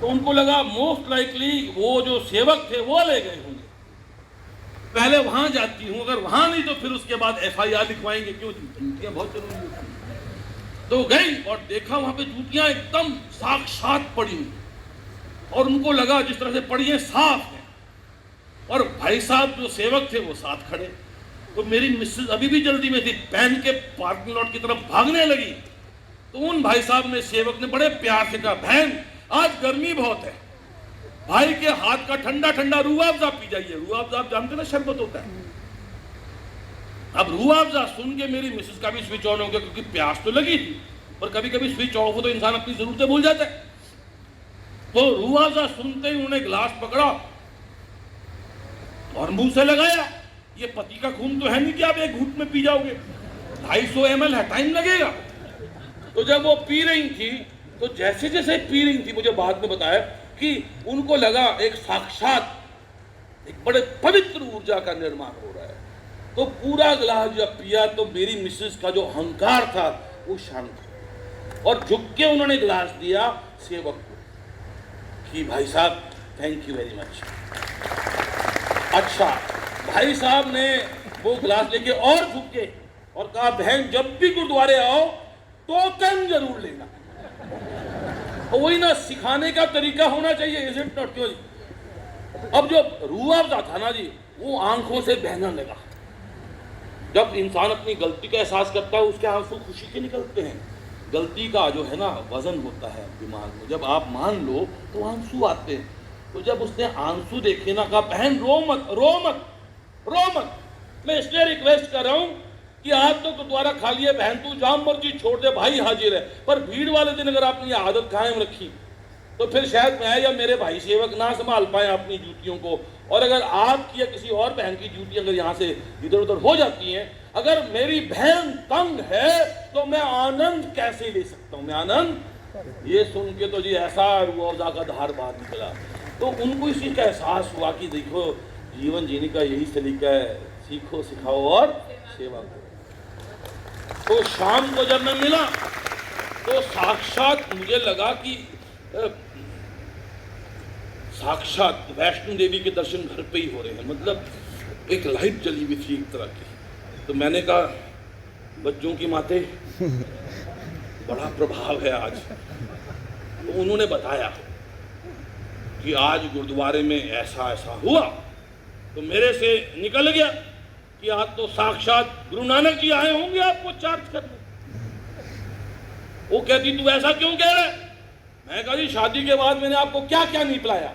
तो उनको लगा मोस्ट लाइकली वो जो सेवक थे वो ले गए होंगे, पहले वहां जाती हूं, अगर वहां नहीं तो फिर उसके बाद FIR लिखवाएंगे। क्यों, जूतियां बहुत जरूरी होती हैं। तो गई और देखा वहां पे जूतियां एकदम साक्षात पड़ी हुई, और उनको लगा जिस तरह से पड़ी है साफ है। और भाई साहब जो सेवक थे वो साथ खड़े। तो मेरी मिसेज अभी भी जल्दी में थी, पहन के पार्किंग लॉट की तरफ भागने लगी। तो उन भाई साहब ने, सेवक ने बड़े प्यार से कहा, बहन आज गर्मी बहुत है, भाई के हाथ का ठंडा ठंडा रूह अफ़ज़ा पी जाइए। रूह अफ़ज़ा आप जानते ना, शरबत होता है। अब रूह अफ़ज़ा सुन के मेरी मिसेज का भी स्विच ऑन हो गया, क्योंकि प्यास तो लगी थी, पर कभी कभी स्विच ऑफ हो तो इंसान अपनी जरूरतें भूल जाता है। तो रूह अफ़ज़ा सुनते ही उन्होंने गिलास पकड़ा और मुंह से लगाया। ये पति का खून तो है नहीं कि आप एक घूंट में पी जाओगे, 250 ml है, टाइम लगेगा। तो जब वो पी रही थी, तो जैसे जैसे पी रही थी, मुझे बाद में बताया कि उनको लगा एक साक्षात एक बड़े पवित्र ऊर्जा का निर्माण हो रहा है। तो पूरा गिलास जब पिया तो मेरी मिसेस का जो अहंकार था वो शांत हो, और झुक के उन्होंने गिलास दिया सेवक को कि भाई साहब थैंक यू वेरी मच। अच्छा, भाई साहब ने वो गिलास लेके और झुक के और कहा, बहन जब भी गुरुद्वारे आओ टोकन जरूर लेना। और वही ना सिखाने का तरीका होना चाहिए, इज इट नॉट? क्यों जी? अब जो रूह अफ़ज़ा था ना जी, वो आंखों से बहना लगा। जब इंसान अपनी गलती का एहसास करता है, उसके आंसू खुशी के निकलते हैं। गलती का जो है ना वजन होता है दिमाग में, जब आप मान लो तो आंसू आते हैं। तो जब उसने आंसू देखे ना, कहा बहन रो मत, रो मत, रो मत। मैं इसलिए रिक्वेस्ट कर रहा हूं कि आप तो गुरुद्वारा खाली है, बहन तू जहां मर्जी छोड़ दे, भाई हाजिर है। पर भीड़ वाले दिन अगर आपने ये आदत कायम रखी तो फिर शायद मैं या मेरे भाई सेवक ना संभाल पाए अपनी जूतियों को। और अगर आपकी या किसी और बहन की जूती अगर यहाँ से इधर उधर हो जाती हैं, अगर मेरी बहन तंग है तो मैं आनंद कैसे ले सकता हूँ? मैं आनंद, ये सुन के तो जी ऐसा रुआवजा का धार बाहर निकला। तो उनको इस चीज़ का एहसास हुआ कि देखो जीवन जीने का यही सलीका है, सीखो सिखाओ और सेवा करो। तो शाम को जब मैं मिला तो साक्षात मुझे लगा कि साक्षात वैष्णो देवी के दर्शन घर पे ही हो रहे हैं। मतलब एक लाइट जली हुई थी एक तरह की। तो मैंने कहा बच्चों की माते बड़ा प्रभाव है आज। तो उन्होंने बताया कि आज गुरुद्वारे में ऐसा ऐसा हुआ। तो मेरे से निकल गया कि आज तो साक्षात गुरु नानक जी आए होंगे आपको चार्ज करने। वो कहती तू ऐसा क्यों कह रहा है? मैं कहा जी शादी के बाद मैंने आपको क्या क्या नहीं पिलाया।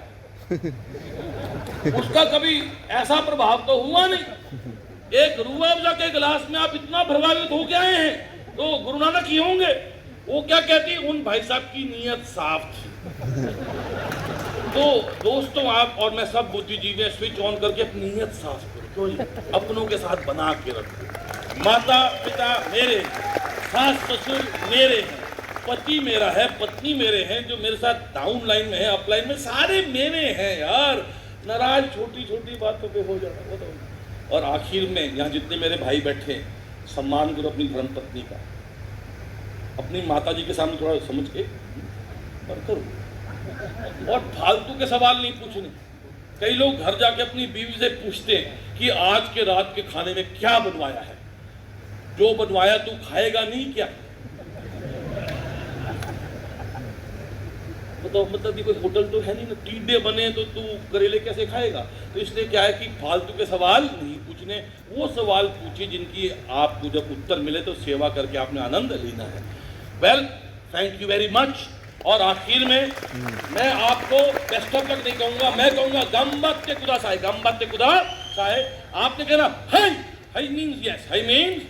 उसका कभी ऐसा प्रभाव तो हुआ नहीं। एक रूह अफ़ज़ा के गिलास में आप इतना प्रभावित हो गए हैं तो गुरु नानक ही होंगे। वो क्या कहती, उन भाई साहब की नीयत साफ थी। तो दोस्तों आप और मैं सब बुद्धिजीवी स्विच ऑन करके अपनी नीयत साफ करो। क्यों जी? अपनों के साथ बना के रखो। माता पिता मेरे, सास ससुर मेरे हैं, पति मेरा है, पत्नी मेरे हैं, जो मेरे साथ डाउन लाइन में है, अप लाइन में, सारे मेरे हैं यार। नाराज छोटी छोटी बातों पे हो जाना वो तो। और आखिर में यहाँ जितने मेरे भाई बैठे हैं, सम्मान करो अपनी धर्म पत्नी का, अपनी माता जी के सामने थोड़ा समझ के और करो। और फालतू के सवाल नहीं पूछने। कई लोग घर जाके अपनी बीवी से पूछते हैं कि आज के रात के खाने में क्या बनवाया है। जो बनवाया तू खाएगा नहीं क्या? तो मतलब ये कोई होटल तो है नहीं ना, टीडे बने तो तू करेले कैसे खाएगा? तो इसलिए क्या है कि फालतू के सवाल नहीं पूछने। वो सवाल पूछिए जिनकी आपको जब उत्तर मिले तो सेवा करके आपने आनंद लेना है। Well, thank you very much. और आखिर में मैं आपको बेस्ट ऑफ लक नहीं कहूंगा, मैं कहूंगा गम्बत्ते खुदा साहे, गम्बत्ते खुदा साहे। आपने कहना हाय, हाय मीन्स यस, हाय मीन्स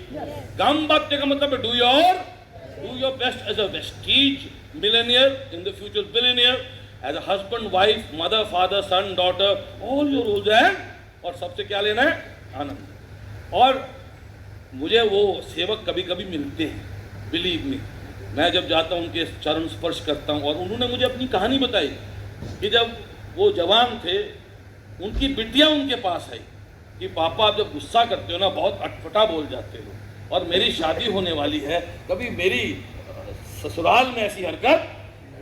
गम्बत्ते का मतलब do your best as a Vestige millionaire, in the future billionaire, as a husband, wife, mother, father, son, daughter, all your roles हैं। और सबसे क्या लेना है? आनंद। और मुझे वो सेवक कभी कभी मिलते हैं, बिलीव मी। मैं जब जाता हूँ उनके चरण स्पर्श करता हूँ। और उन्होंने मुझे अपनी कहानी बताई कि जब वो जवान थे, उनकी बिटिया उनके पास आई कि पापा आप जब गुस्सा करते हो ना बहुत अटपटा बोल जाते हो, और मेरी शादी होने वाली है, कभी मेरी ससुराल में ऐसी हरकत।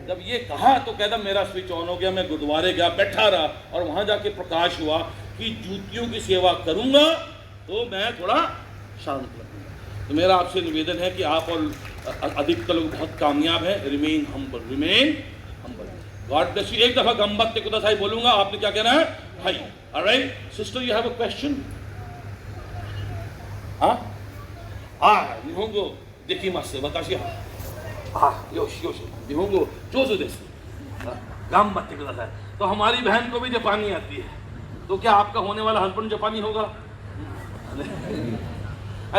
जब ये कहा तो कहता मेरा स्विच ऑन हो गया। मैं गुरुद्वारे गया, बैठा रहा, और वहां जाके प्रकाश हुआ कि जूतियों की सेवा करूंगा तो मैं थोड़ा शांत लगूंगा। तो मेरा आपसे निवेदन है कि आप और अधिकतर लोग बहुत कामयाब हैं। Remain humble, remain humble. God bless you. एक दफा गम्बत्ते खुदा साहिब बोलूंगा, आपने क्या कहना है? Hi. Alright sister, you have a question? हाँ, निहोंगो देकिमाsu watashiはよしよし日本語上手です。頑張ってください। तो हमारी बहन को भी जापानी आती है, तो क्या आपका होने वाला हस्बैंड जापानी होगा?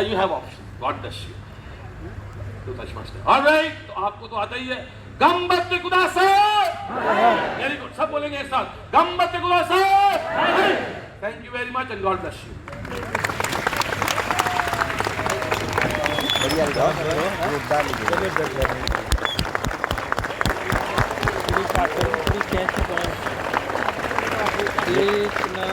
You have option. God bless you. Alright, तो आपको तो आता ही है। गम्बत्ते कुदासाई। Very good. सब बोलेंगे एक साथ। गम्बत्ते कुदासाई। Thank you very much and God bless you. एक ना